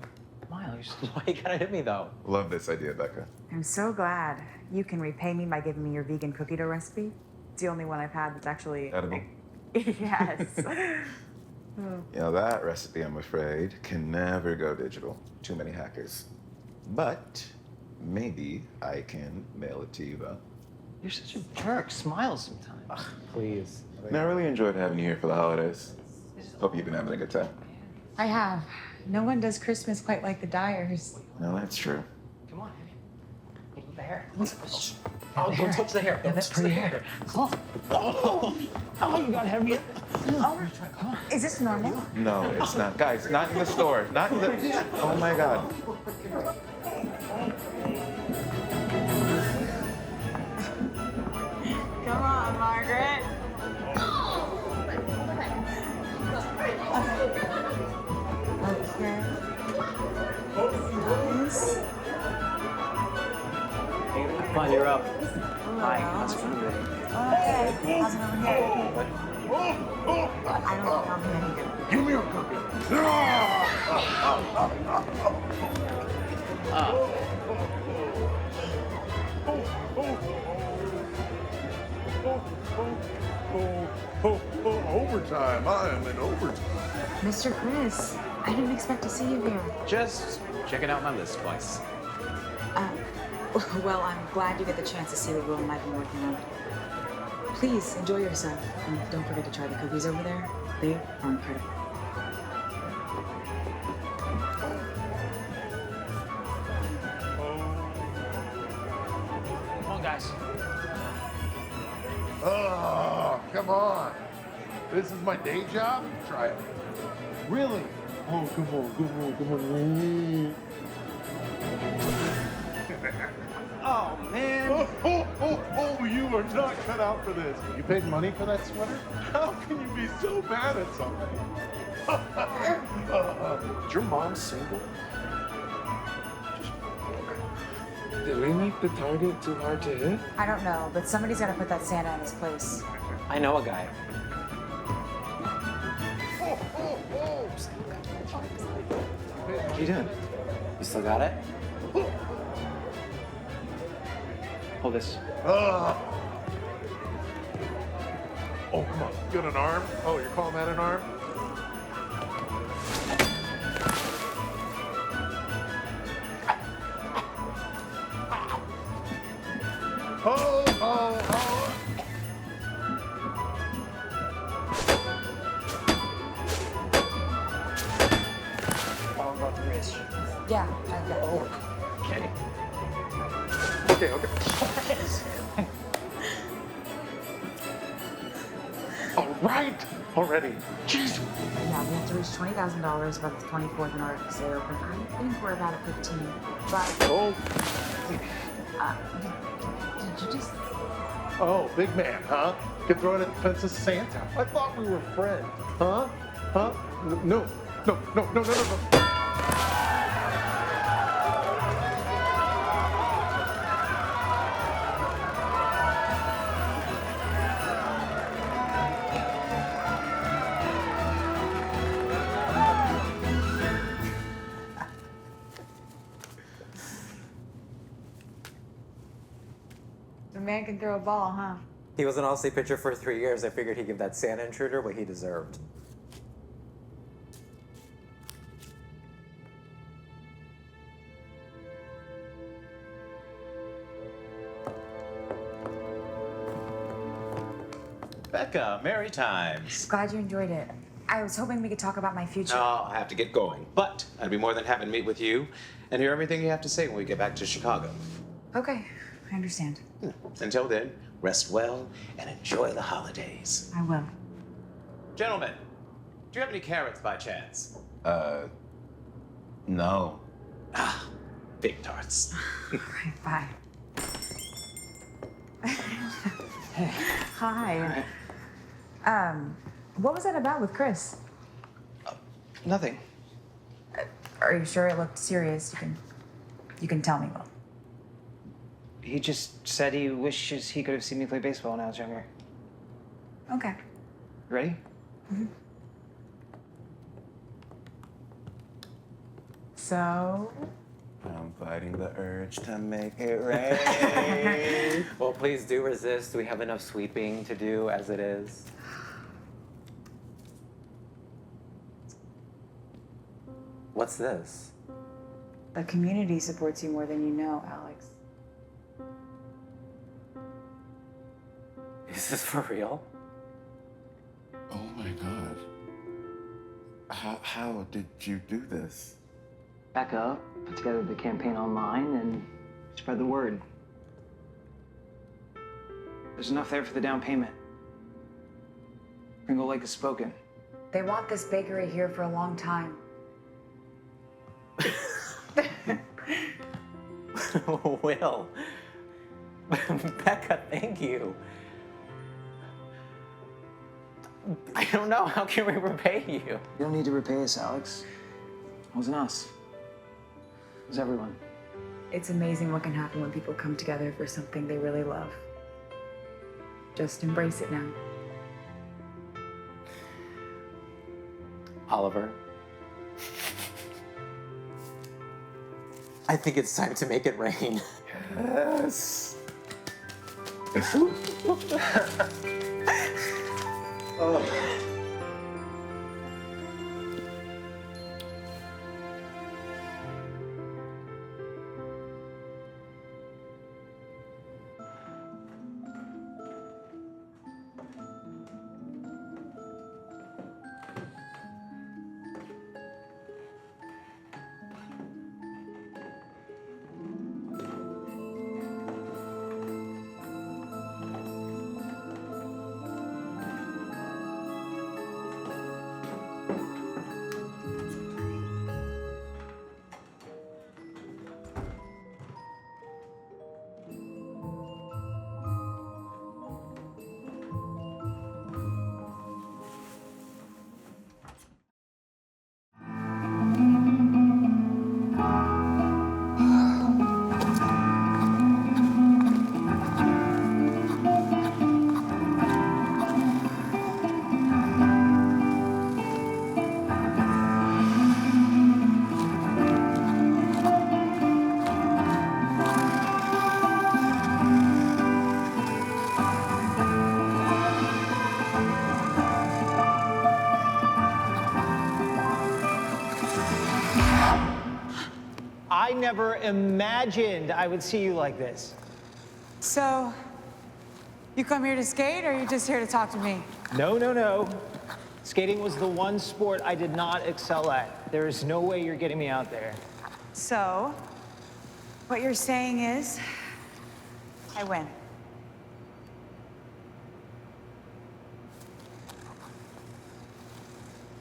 Speaker 16: Miles.
Speaker 13: Why you gotta hit me though?
Speaker 14: Love this idea, Becca.
Speaker 1: I'm so glad you can repay me by giving me your vegan cookie dough recipe. It's the only one I've had that's actually...
Speaker 14: Edible.
Speaker 1: Yes.
Speaker 14: You know, that recipe, I'm afraid, can never go digital. Too many hackers. But maybe I can mail it to you, though.
Speaker 16: You're such a jerk. Smile sometime.
Speaker 13: Ugh, please.
Speaker 14: Man, I really enjoyed having you here for the holidays. Hope you've been having a good time.
Speaker 1: I have. No one does Christmas quite like the Dyers.
Speaker 14: No, that's true.
Speaker 16: Come on. Look at the hair.
Speaker 13: Oh, don't touch the hair.
Speaker 16: Yeah, that's pretty hair. Come on. Oh, you got heavy.
Speaker 1: Oh, is this normal?
Speaker 14: No, it's not. Guys, not in the store. Not in the... Oh, my God.
Speaker 1: Come on, Margaret. Okay. Nice.
Speaker 16: Come on, you're up. Hi.
Speaker 1: How's it over here? I don't know how many.
Speaker 7: Give me a cookie. Overtime. I am in overtime.
Speaker 1: Mr. Chris, I didn't expect to see you here.
Speaker 4: Just checking out my list twice.
Speaker 1: Well, I'm glad you get the chance to see the room I've been working on. Please enjoy yourself, and don't forget to try the cookies over there. They are incredible.
Speaker 9: Come on, guys.
Speaker 7: Oh, come on. This is my day job? Try it. Really? Oh, come on.
Speaker 5: Oh, man.
Speaker 7: Oh, you are not cut out for this. You paid money for that sweater? How can you be so bad at something? Is your mom single?
Speaker 18: Did we make the target too hard to hit?
Speaker 1: I don't know, but somebody's got to put that Santa in his place.
Speaker 13: I know a guy.
Speaker 3: What are you doing?
Speaker 13: You still got it?
Speaker 3: Hold this.
Speaker 7: Oh, come on. You got an arm? Oh, you're calling that an arm? Oh.
Speaker 3: All about the wrist.
Speaker 1: Yeah, I've got it.
Speaker 3: Okay.
Speaker 7: Okay. All right. Already. Jeez.
Speaker 1: Yeah, we have to reach $20,000 by the 24th in order to stay open. I think we're about at 15. But,
Speaker 7: Oh.
Speaker 1: did you just...
Speaker 7: Oh, big man, huh? Get thrown at the fence as Santa. I thought we were friends. Huh? No.
Speaker 1: The man can throw a ball, huh?
Speaker 13: He was an All-State pitcher for 3 years. I figured he'd give that Santa intruder what he deserved.
Speaker 4: Becca, merry times.
Speaker 1: Glad you enjoyed it. I was hoping we could talk about my future.
Speaker 4: No, I have to get going, but I'd be more than happy to meet with you and hear everything you have to say when we get back to Chicago.
Speaker 1: Okay, I understand.
Speaker 4: Until then, rest well and enjoy the holidays.
Speaker 1: I will.
Speaker 4: Gentlemen, do you have any carrots by chance?
Speaker 14: No.
Speaker 4: Ah, big tarts.
Speaker 1: All right, bye. Hi. What was that about with Chris?
Speaker 3: Nothing.
Speaker 1: Are you sure it looked serious? You can tell me, Will.
Speaker 16: He just said he wishes he could have seen me play baseball when I was younger.
Speaker 1: Okay.
Speaker 16: Ready?
Speaker 1: Mm-hmm. So?
Speaker 14: I'm fighting the urge to make it rain.
Speaker 13: Well, please do resist. We have enough sweeping to do as it is. What's this?
Speaker 1: The community supports you more than you know, Alex.
Speaker 13: Is this for real?
Speaker 14: Oh my God. How did you do this?
Speaker 16: Becca put together the campaign online and spread the word. There's enough there for the down payment. Kringle Lake has spoken.
Speaker 1: They want this bakery here for a long time.
Speaker 13: Will. Becca, thank you. I don't know. How can we repay you?
Speaker 16: You don't need to repay us, Alex. It wasn't us. It was everyone.
Speaker 1: It's amazing what can happen when people come together for something they really love. Just embrace it now.
Speaker 13: Oliver. I think it's time to make it rain.
Speaker 14: Yes.
Speaker 16: I never imagined I would see you like this.
Speaker 1: So, you come here to skate, or are you just here to talk to me?
Speaker 16: No, no, no. Skating was the one sport I did not excel at. There is no way you're getting me out there.
Speaker 1: So, what you're saying is, I win.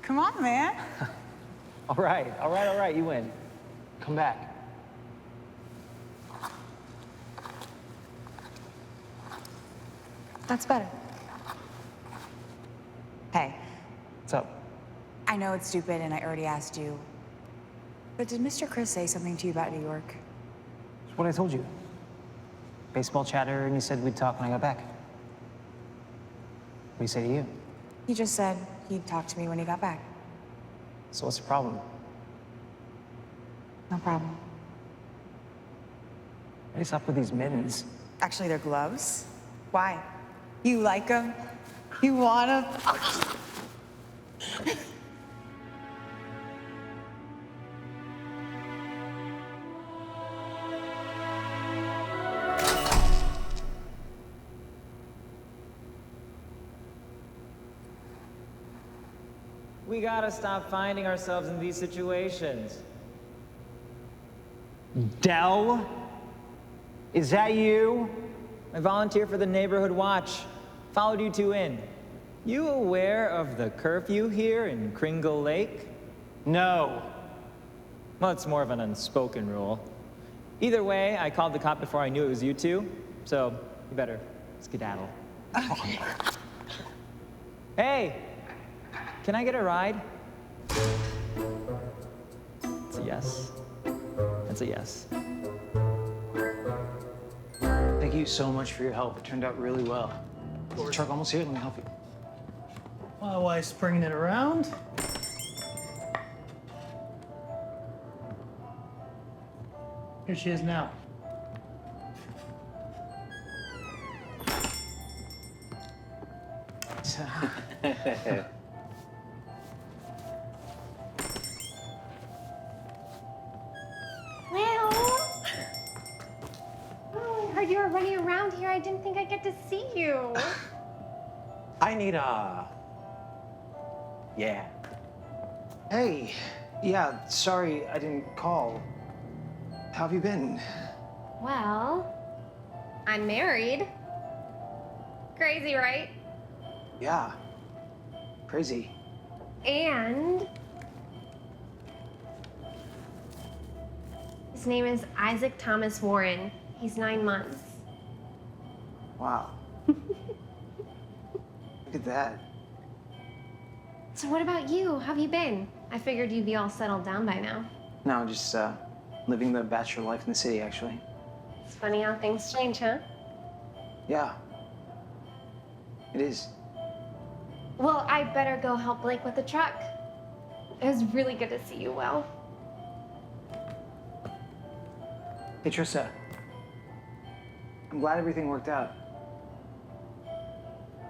Speaker 1: Come on, man.
Speaker 16: All right, all right, all right, you win. Come back.
Speaker 1: That's better. Hey.
Speaker 16: What's up?
Speaker 1: I know it's stupid and I already asked you, but did Mr. Chris say something to you about New York?
Speaker 16: It's what I told you. Baseball chatter, and he said we'd talk when I got back. What did he say to you?
Speaker 1: He just said he'd talk to me when he got back.
Speaker 16: So what's the problem?
Speaker 1: No problem.
Speaker 16: What is up with these mittens?
Speaker 1: Actually, they're gloves. Why? You like them? You want them?
Speaker 12: We gotta stop finding ourselves in these situations.
Speaker 16: Dell? Is that you?
Speaker 12: I volunteer for the neighborhood watch. Followed you two in. You aware of the curfew here in Kringle Lake?
Speaker 16: No.
Speaker 12: Well, it's more of an unspoken rule. Either way, I called the cop before I knew it was you two, so you better skedaddle.
Speaker 1: Okay.
Speaker 12: Hey! Can I get a ride? It's a yes. It's a yes.
Speaker 16: Thank you so much for your help. It turned out really well. Is the truck almost here? Let me help you.
Speaker 9: My wife's bringing it around. Here she is now.
Speaker 19: Well, oh, I heard you were running around here. I didn't think I'd get to see you.
Speaker 3: I need a... Yeah.
Speaker 16: Hey. Yeah, sorry I didn't call. How have you been?
Speaker 19: Well, I'm married. Crazy, right?
Speaker 16: Yeah. Crazy.
Speaker 19: And his name is Isaac Thomas Warren. He's 9 months.
Speaker 16: Wow. Look at that.
Speaker 19: So what about you? How have you been? I figured you'd be all settled down by now.
Speaker 16: No, just living the bachelor life in the city, actually.
Speaker 19: It's funny how things change, huh?
Speaker 16: Yeah. It is.
Speaker 19: Well, I better go help Blake with the truck. It was really good to see you, Will.
Speaker 16: Hey, Trista. I'm glad everything worked out.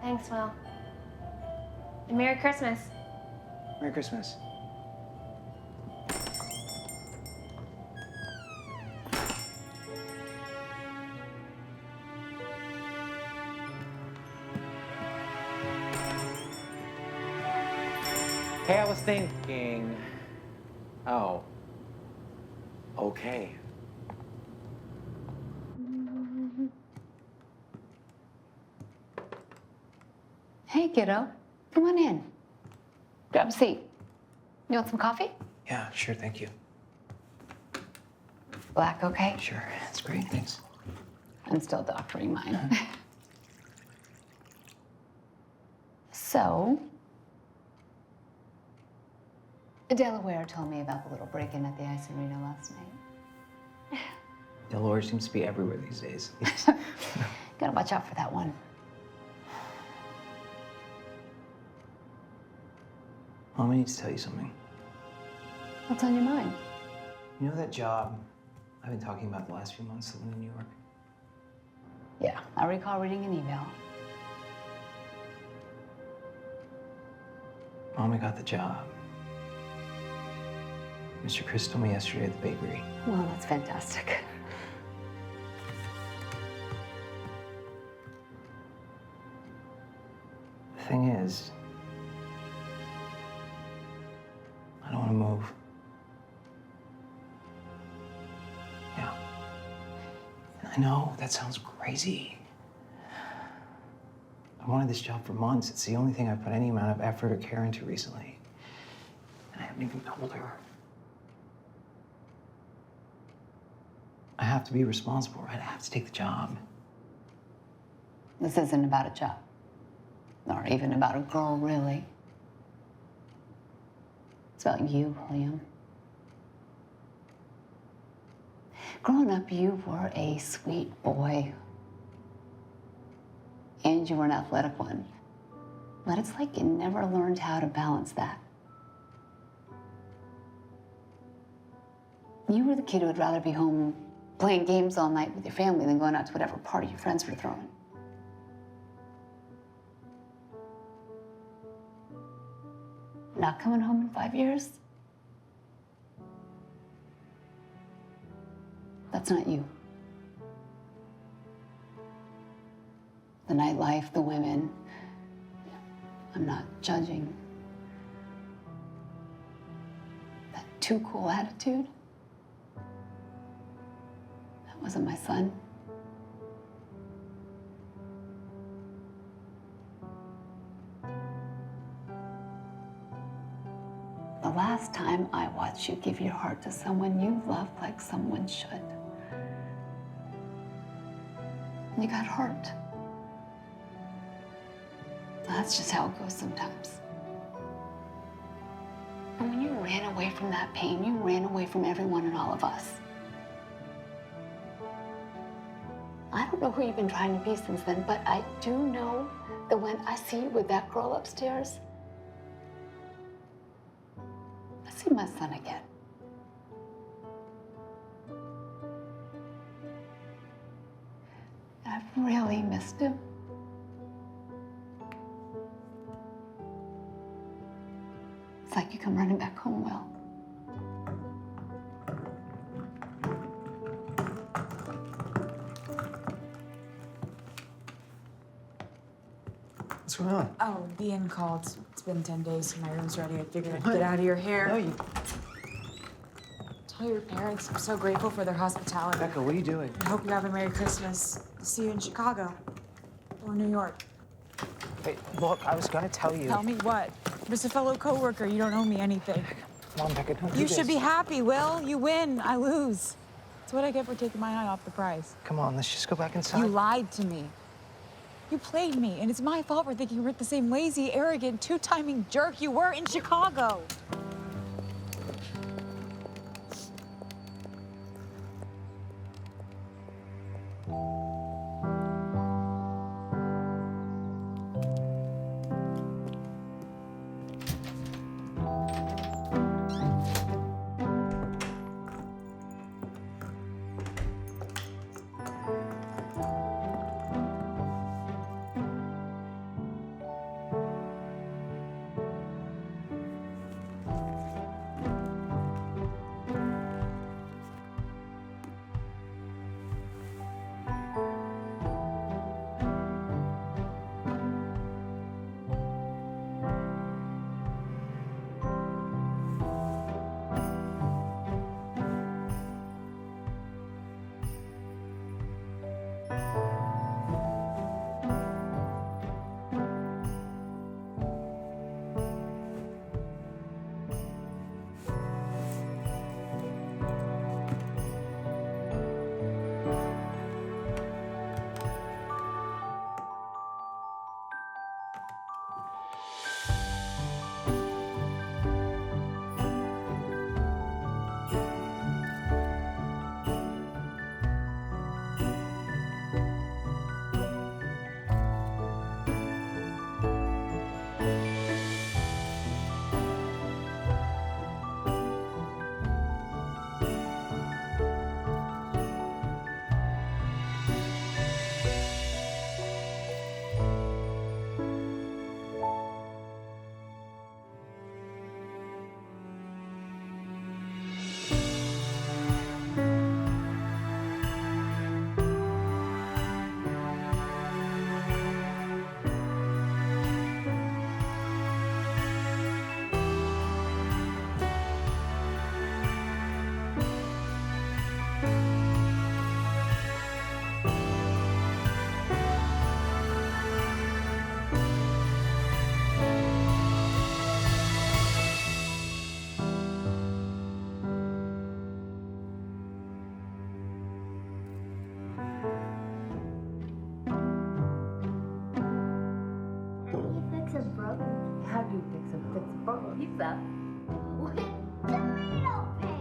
Speaker 19: Thanks, Will. And Merry Christmas.
Speaker 16: Merry Christmas.
Speaker 3: Hey, I was thinking. Oh. Okay.
Speaker 10: Hey, kiddo. Come on in. Grab a seat. You want some coffee?
Speaker 3: Yeah, sure, thank you.
Speaker 10: Black, okay?
Speaker 3: Sure, that's great, thanks.
Speaker 10: I'm still doctoring mine. So, Delaware told me about the little break-in at the ice arena last night.
Speaker 3: Delaware seems to be everywhere these days.
Speaker 10: Gotta watch out for that one.
Speaker 3: Mom, I need to tell you something.
Speaker 10: What's on your mind?
Speaker 3: You know that job I've been talking about the last few months living in New York?
Speaker 10: Yeah, I recall reading an email.
Speaker 3: Mom, I got the job. Mr. Chris told me yesterday at the bakery.
Speaker 10: Well, that's fantastic.
Speaker 3: The thing is, I don't want to move. Yeah. I know, that sounds crazy. I wanted this job for months. It's the only thing I've put any amount of effort or care into recently. And I haven't even told her. I have to be responsible, right? I have to take the job.
Speaker 10: This isn't about a job. Or even about a girl, really. It's about you, William. Growing up, you were a sweet boy. And you were an athletic one. But it's like you never learned how to balance that. You were the kid who would rather be home playing games all night with your family than going out to whatever party your friends were throwing. Not coming home in 5 years? That's not you. The nightlife, the women. I'm not judging. That too cool attitude. That wasn't my son. The last time I watched you give your heart to someone you loved like someone should, you got hurt. That's just how it goes sometimes. And when you ran away from that pain, you ran away from everyone and all of us. I don't know who you've been trying to be since then, but I do know that when I see you with that girl upstairs, I see my son again. And I've really missed him. It's like you come running back home, Will.
Speaker 3: What's going on?
Speaker 1: Oh, the inn called. It's been 10 days since my room's ready. I figured I'd get out of your hair.
Speaker 3: No, you...
Speaker 1: Tell your parents I'm so grateful for their hospitality.
Speaker 3: Becca, what are you doing?
Speaker 1: I hope you have a Merry Christmas. I'll see you in Chicago or New York.
Speaker 16: Hey, look, I was gonna tell you.
Speaker 1: Tell me what? I'm just a fellow coworker. You don't owe me anything.
Speaker 16: Come on, Becca, don't do
Speaker 1: You
Speaker 16: this.
Speaker 1: should be happy, Will. You win, I lose. That's what I get for taking my eye off the prize.
Speaker 16: Come on, let's just go back inside.
Speaker 1: You lied to me. You played me, and it's my fault for thinking you were the same lazy, arrogant, two-timing jerk you were in Chicago.
Speaker 10: pizza. With tomato paste.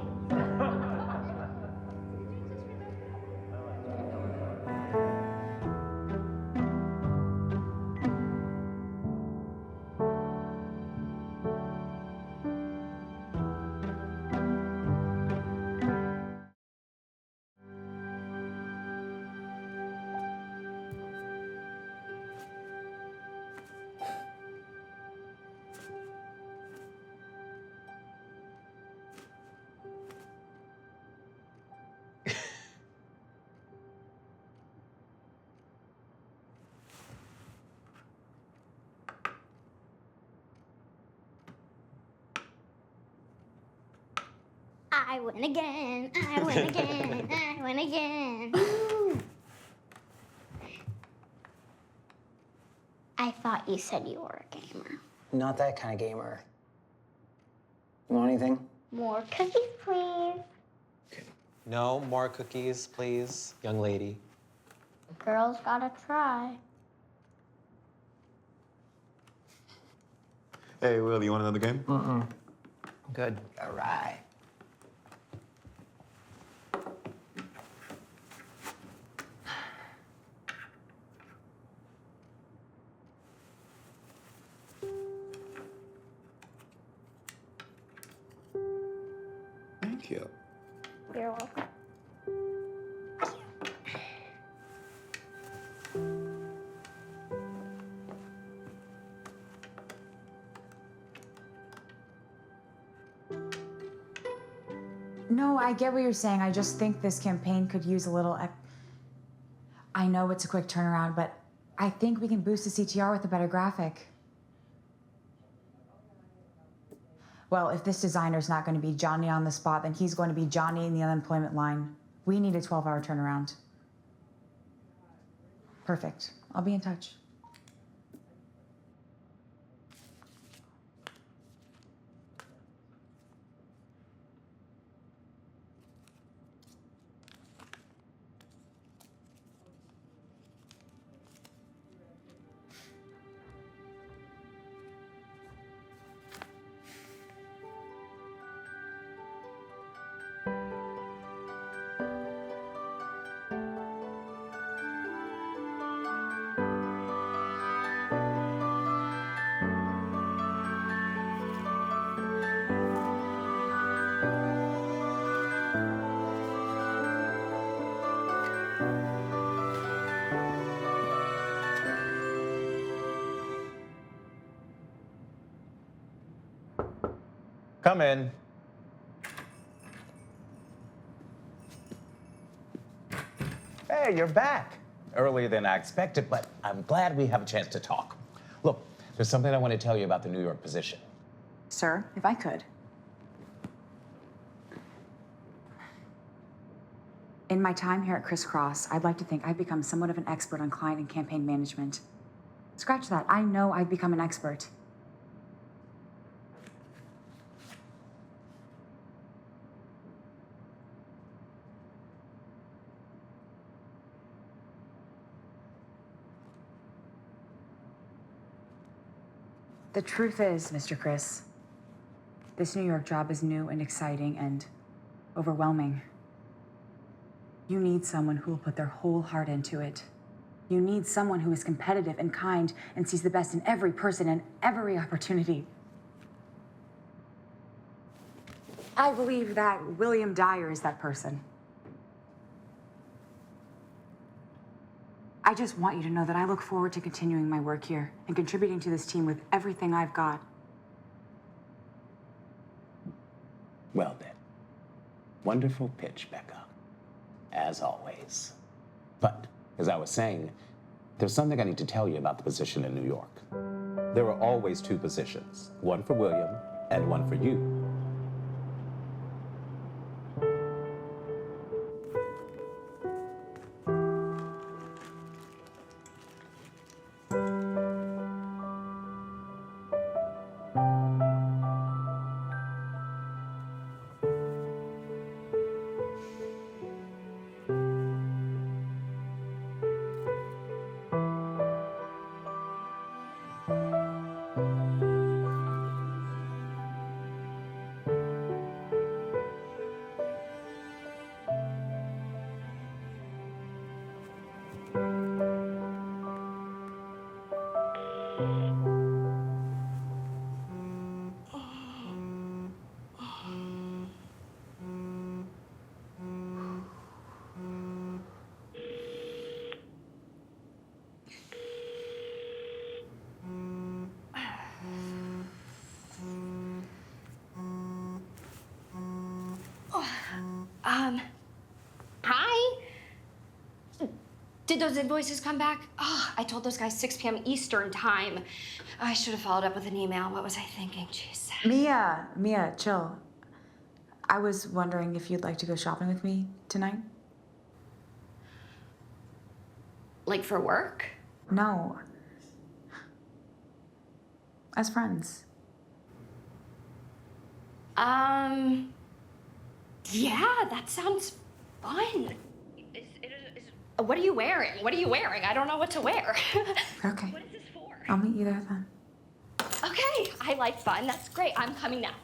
Speaker 11: I win again. I win again. I win again. I thought you said you were a gamer.
Speaker 16: Not that kind of gamer. You want anything?
Speaker 11: More cookies, please.
Speaker 13: No more cookies, please, young lady.
Speaker 11: Girls gotta try.
Speaker 14: Hey, Will, you want another game?
Speaker 16: Mm-mm. Good. All right.
Speaker 14: Thank you.
Speaker 11: You're welcome.
Speaker 1: No, I get what you're saying. I just think this campaign could use a little. I know it's a quick turnaround, but I think we can boost the CTR with a better graphic. Well, if this designer's not going to be Johnny on the spot, then he's going to be Johnny in the unemployment line. We need a 12-hour turnaround. Perfect. I'll be in touch.
Speaker 4: Come in. Hey, you're back. Earlier than I expected, but I'm glad we have a chance to talk. Look, there's something I want to tell you about the New York position.
Speaker 1: Sir, if I could. In my time here at Crisscross, I'd like to think I've become somewhat of an expert on client and campaign management. Scratch that. I know I've become an expert. The truth is, Mr. Chris, this New York job is new and exciting and overwhelming. You need someone who will put their whole heart into it. You need someone who is competitive and kind and sees the best in every person and every opportunity. I believe that William Dyer is that person. I just want you to know that I look forward to continuing my work here and contributing to this team with everything I've got.
Speaker 4: Well then, wonderful pitch, Becca, as always. But, as I was saying, there's something I need to tell you about the position in New York. There are always two positions, one for William and one for you.
Speaker 2: Hi. Did those invoices come back? Oh, I told those guys 6 p.m. Eastern time. I should have followed up with an email. What was I thinking? Jeez.
Speaker 1: Mia, chill. I was wondering if you'd like to go shopping with me tonight?
Speaker 2: Like for work?
Speaker 1: No. As friends.
Speaker 2: Yeah, that sounds fun. What are you wearing? What are you wearing? I don't know what to wear.
Speaker 1: Okay.
Speaker 2: What is this for?
Speaker 1: I'll meet you there then.
Speaker 2: Okay, I like fun. That's great. I'm coming now.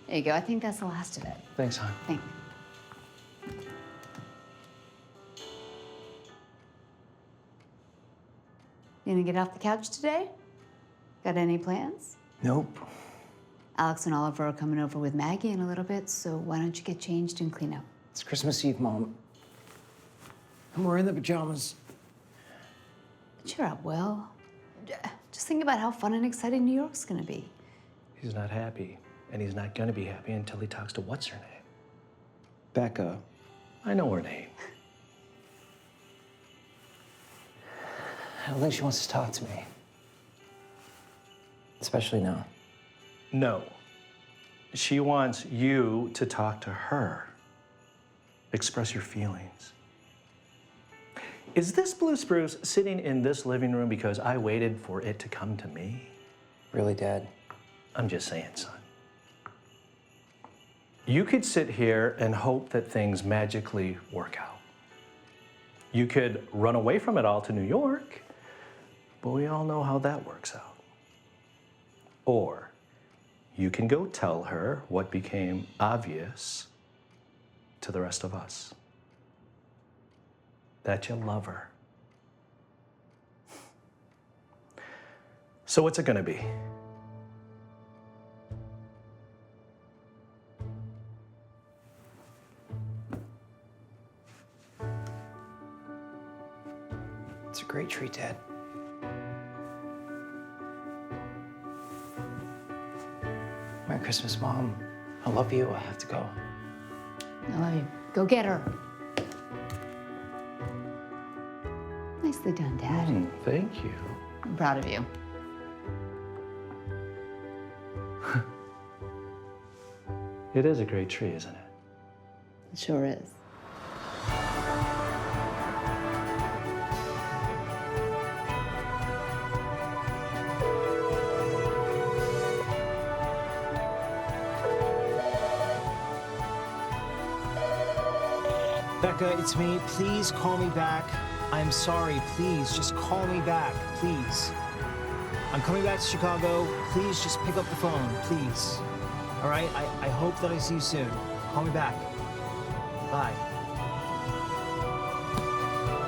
Speaker 10: There you go. I think that's the last of it.
Speaker 9: Thanks, hon.
Speaker 10: Thanks. You gonna get off the couch today? Got any plans?
Speaker 16: Nope.
Speaker 10: Alex and Oliver are coming over with Maggie in a little bit, so why don't you get changed and clean up?
Speaker 16: It's Christmas Eve, Mom. I'm wearing the pajamas.
Speaker 10: Cheer up, Will. Just think about how fun and exciting New York's gonna be.
Speaker 9: He's not happy, and he's not gonna be happy until he talks to what's her name?
Speaker 16: Becca.
Speaker 9: I know her name.
Speaker 16: I don't think she wants to talk to me. Especially now.
Speaker 9: No. She wants you to talk to her. Express your feelings. Is this blue spruce sitting in this living room because I waited for it to come to me?
Speaker 16: Really, Dad?
Speaker 9: I'm just saying, son. You could sit here and hope that things magically work out. You could run away from it all to New York, but we all know how that works out. Or you can go tell her what became obvious to the rest of us. That you love her. So what's it gonna be?
Speaker 16: It's a great treat, Dad. Merry Christmas, Mom. I love you. I have to go.
Speaker 10: I love you. Go get her. Nicely done, Dad.
Speaker 9: Thank you.
Speaker 10: I'm proud of you.
Speaker 9: It is a great tree, isn't it?
Speaker 10: It sure is.
Speaker 5: Becca, it's me. Please call me back. I'm sorry. Please, just call me back. Please. I'm coming back to Chicago. Please just pick up the phone. Please. All right? I hope that I see you soon. Call me back. Bye.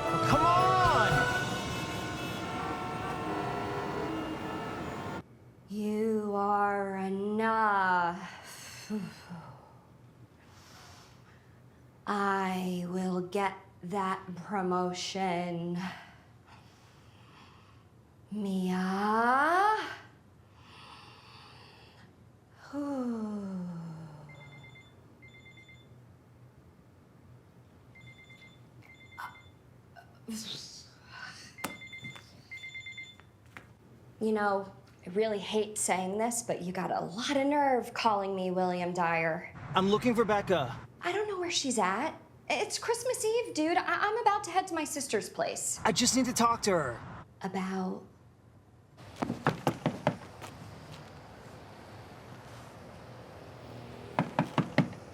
Speaker 5: Oh, come on!
Speaker 2: You are enough. I will get that promotion. Mia? You know, I really hate saying this, but you got a lot of nerve calling me William Dyer.
Speaker 5: I'm looking for Becca.
Speaker 2: I don't know where she's at. It's Christmas Eve, dude. I'm about to head to my sister's place.
Speaker 5: I just need to talk to her.
Speaker 2: About...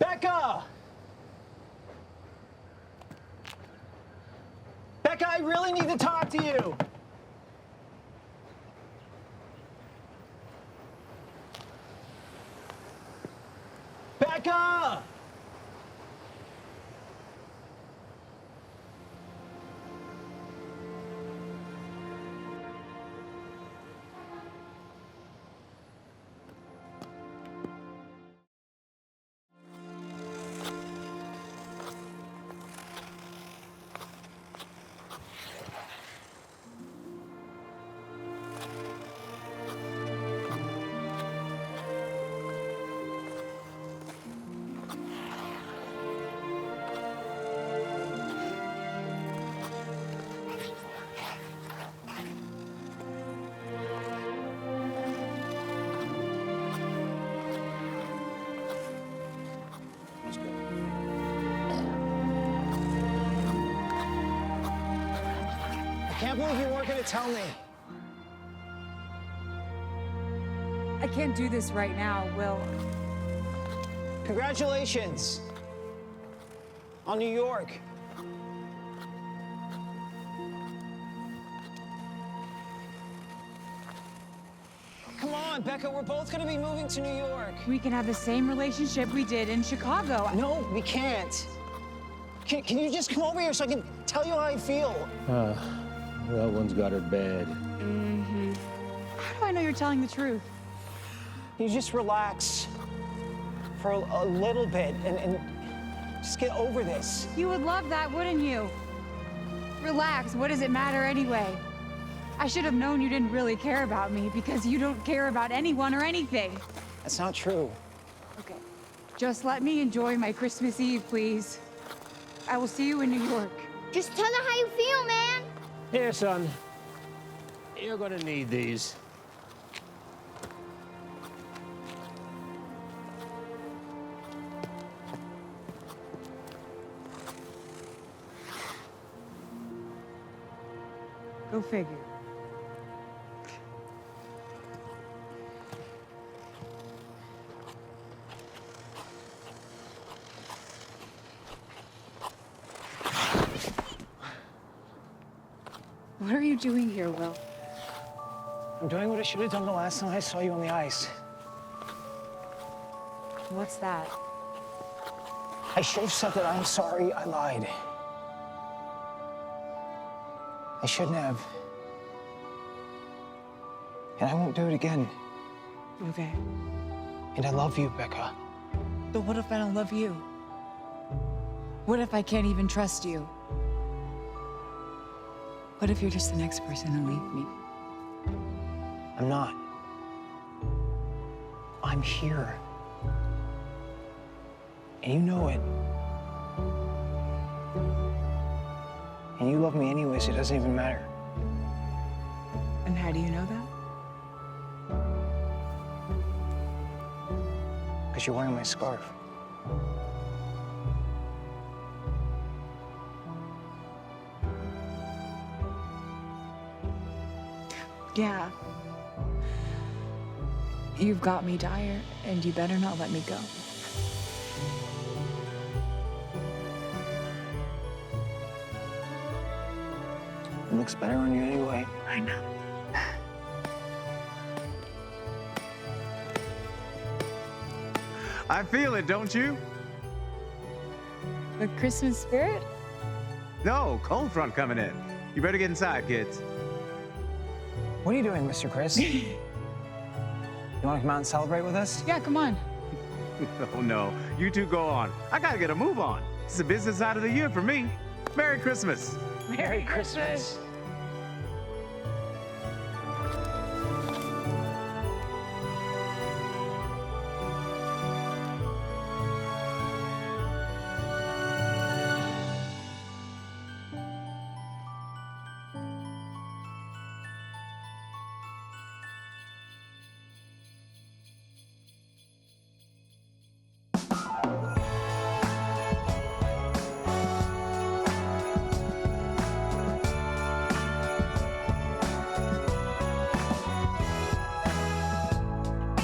Speaker 5: Becca! Becca, I really need to talk to you. Becca! can't believe you weren't gonna tell me.
Speaker 1: I can't do this right now, Will.
Speaker 5: Congratulations on New York. Come on, Becca, we're both gonna be moving to New York.
Speaker 1: We can have the same relationship we did in Chicago.
Speaker 5: No, we can't. Can you just come over here so I can tell you how I feel?
Speaker 9: That one's got her bad.
Speaker 1: How do I know you're telling the truth?
Speaker 5: You just relax for a little bit and just get over this.
Speaker 1: You would love that, wouldn't you? Relax, what does it matter anyway? I should have known you didn't really care about me because you don't care about anyone or anything.
Speaker 5: That's not true.
Speaker 1: Okay, just let me enjoy my Christmas Eve, please. I will see you in New York.
Speaker 11: Just tell her how you feel, man.
Speaker 9: Here, son. You're gonna need these.
Speaker 1: Go figure. What are you doing here, Will?
Speaker 5: I'm doing what I should have done the last time I saw you on the ice.
Speaker 1: What's that?
Speaker 5: I should have said that I'm sorry I lied. I shouldn't have. And I won't do it again.
Speaker 1: Okay.
Speaker 5: And I love you, Becca.
Speaker 1: But what if I don't love you? What if I can't even trust you? What if you're just the next person to leave me?
Speaker 5: I'm not. I'm here. And you know it. And you love me anyways, it doesn't even matter.
Speaker 1: And how do you know that?
Speaker 5: Because you're wearing my scarf.
Speaker 1: Yeah. You've got me dire, and you better not let me go.
Speaker 5: It looks better on you anyway.
Speaker 1: I know.
Speaker 20: I feel it, don't you?
Speaker 1: The Christmas spirit?
Speaker 20: No, cold front coming in. You better get inside, kids.
Speaker 5: What are you doing, Mr. Chris? You want to come out and celebrate with us?
Speaker 1: Yeah, come on.
Speaker 20: Oh, no. You two go on. I gotta get a move on. It's the business side of the year for me. Merry Christmas.
Speaker 5: Merry Christmas.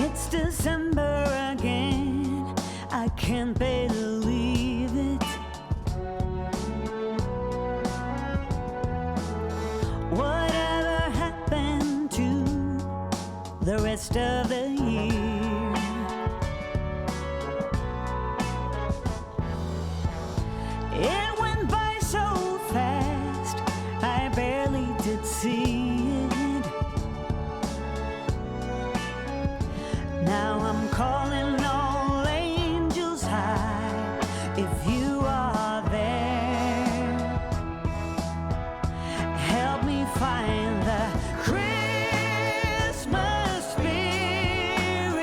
Speaker 15: It's December again. I can't believe it. Whatever happened to the rest of the year? It went by so fast, I barely did see it. Now I'm calling all angels high. If you are there, help me find the Christmas spirit.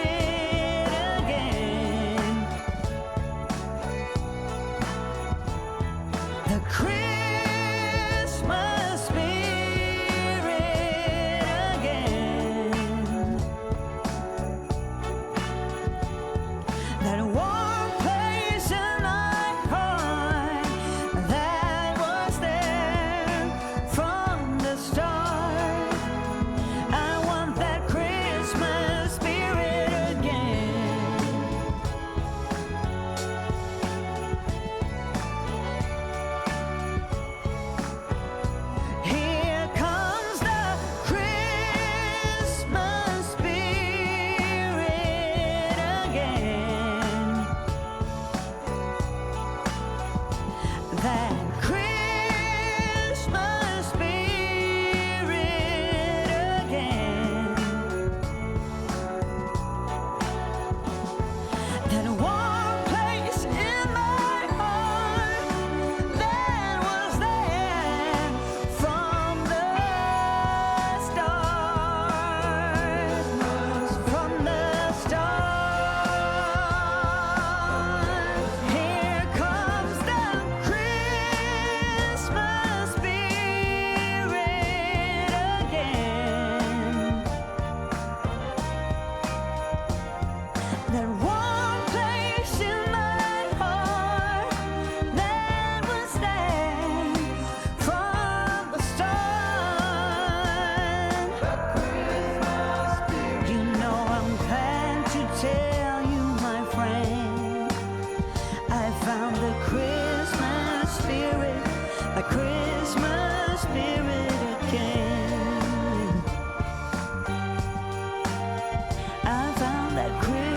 Speaker 15: like Christmas.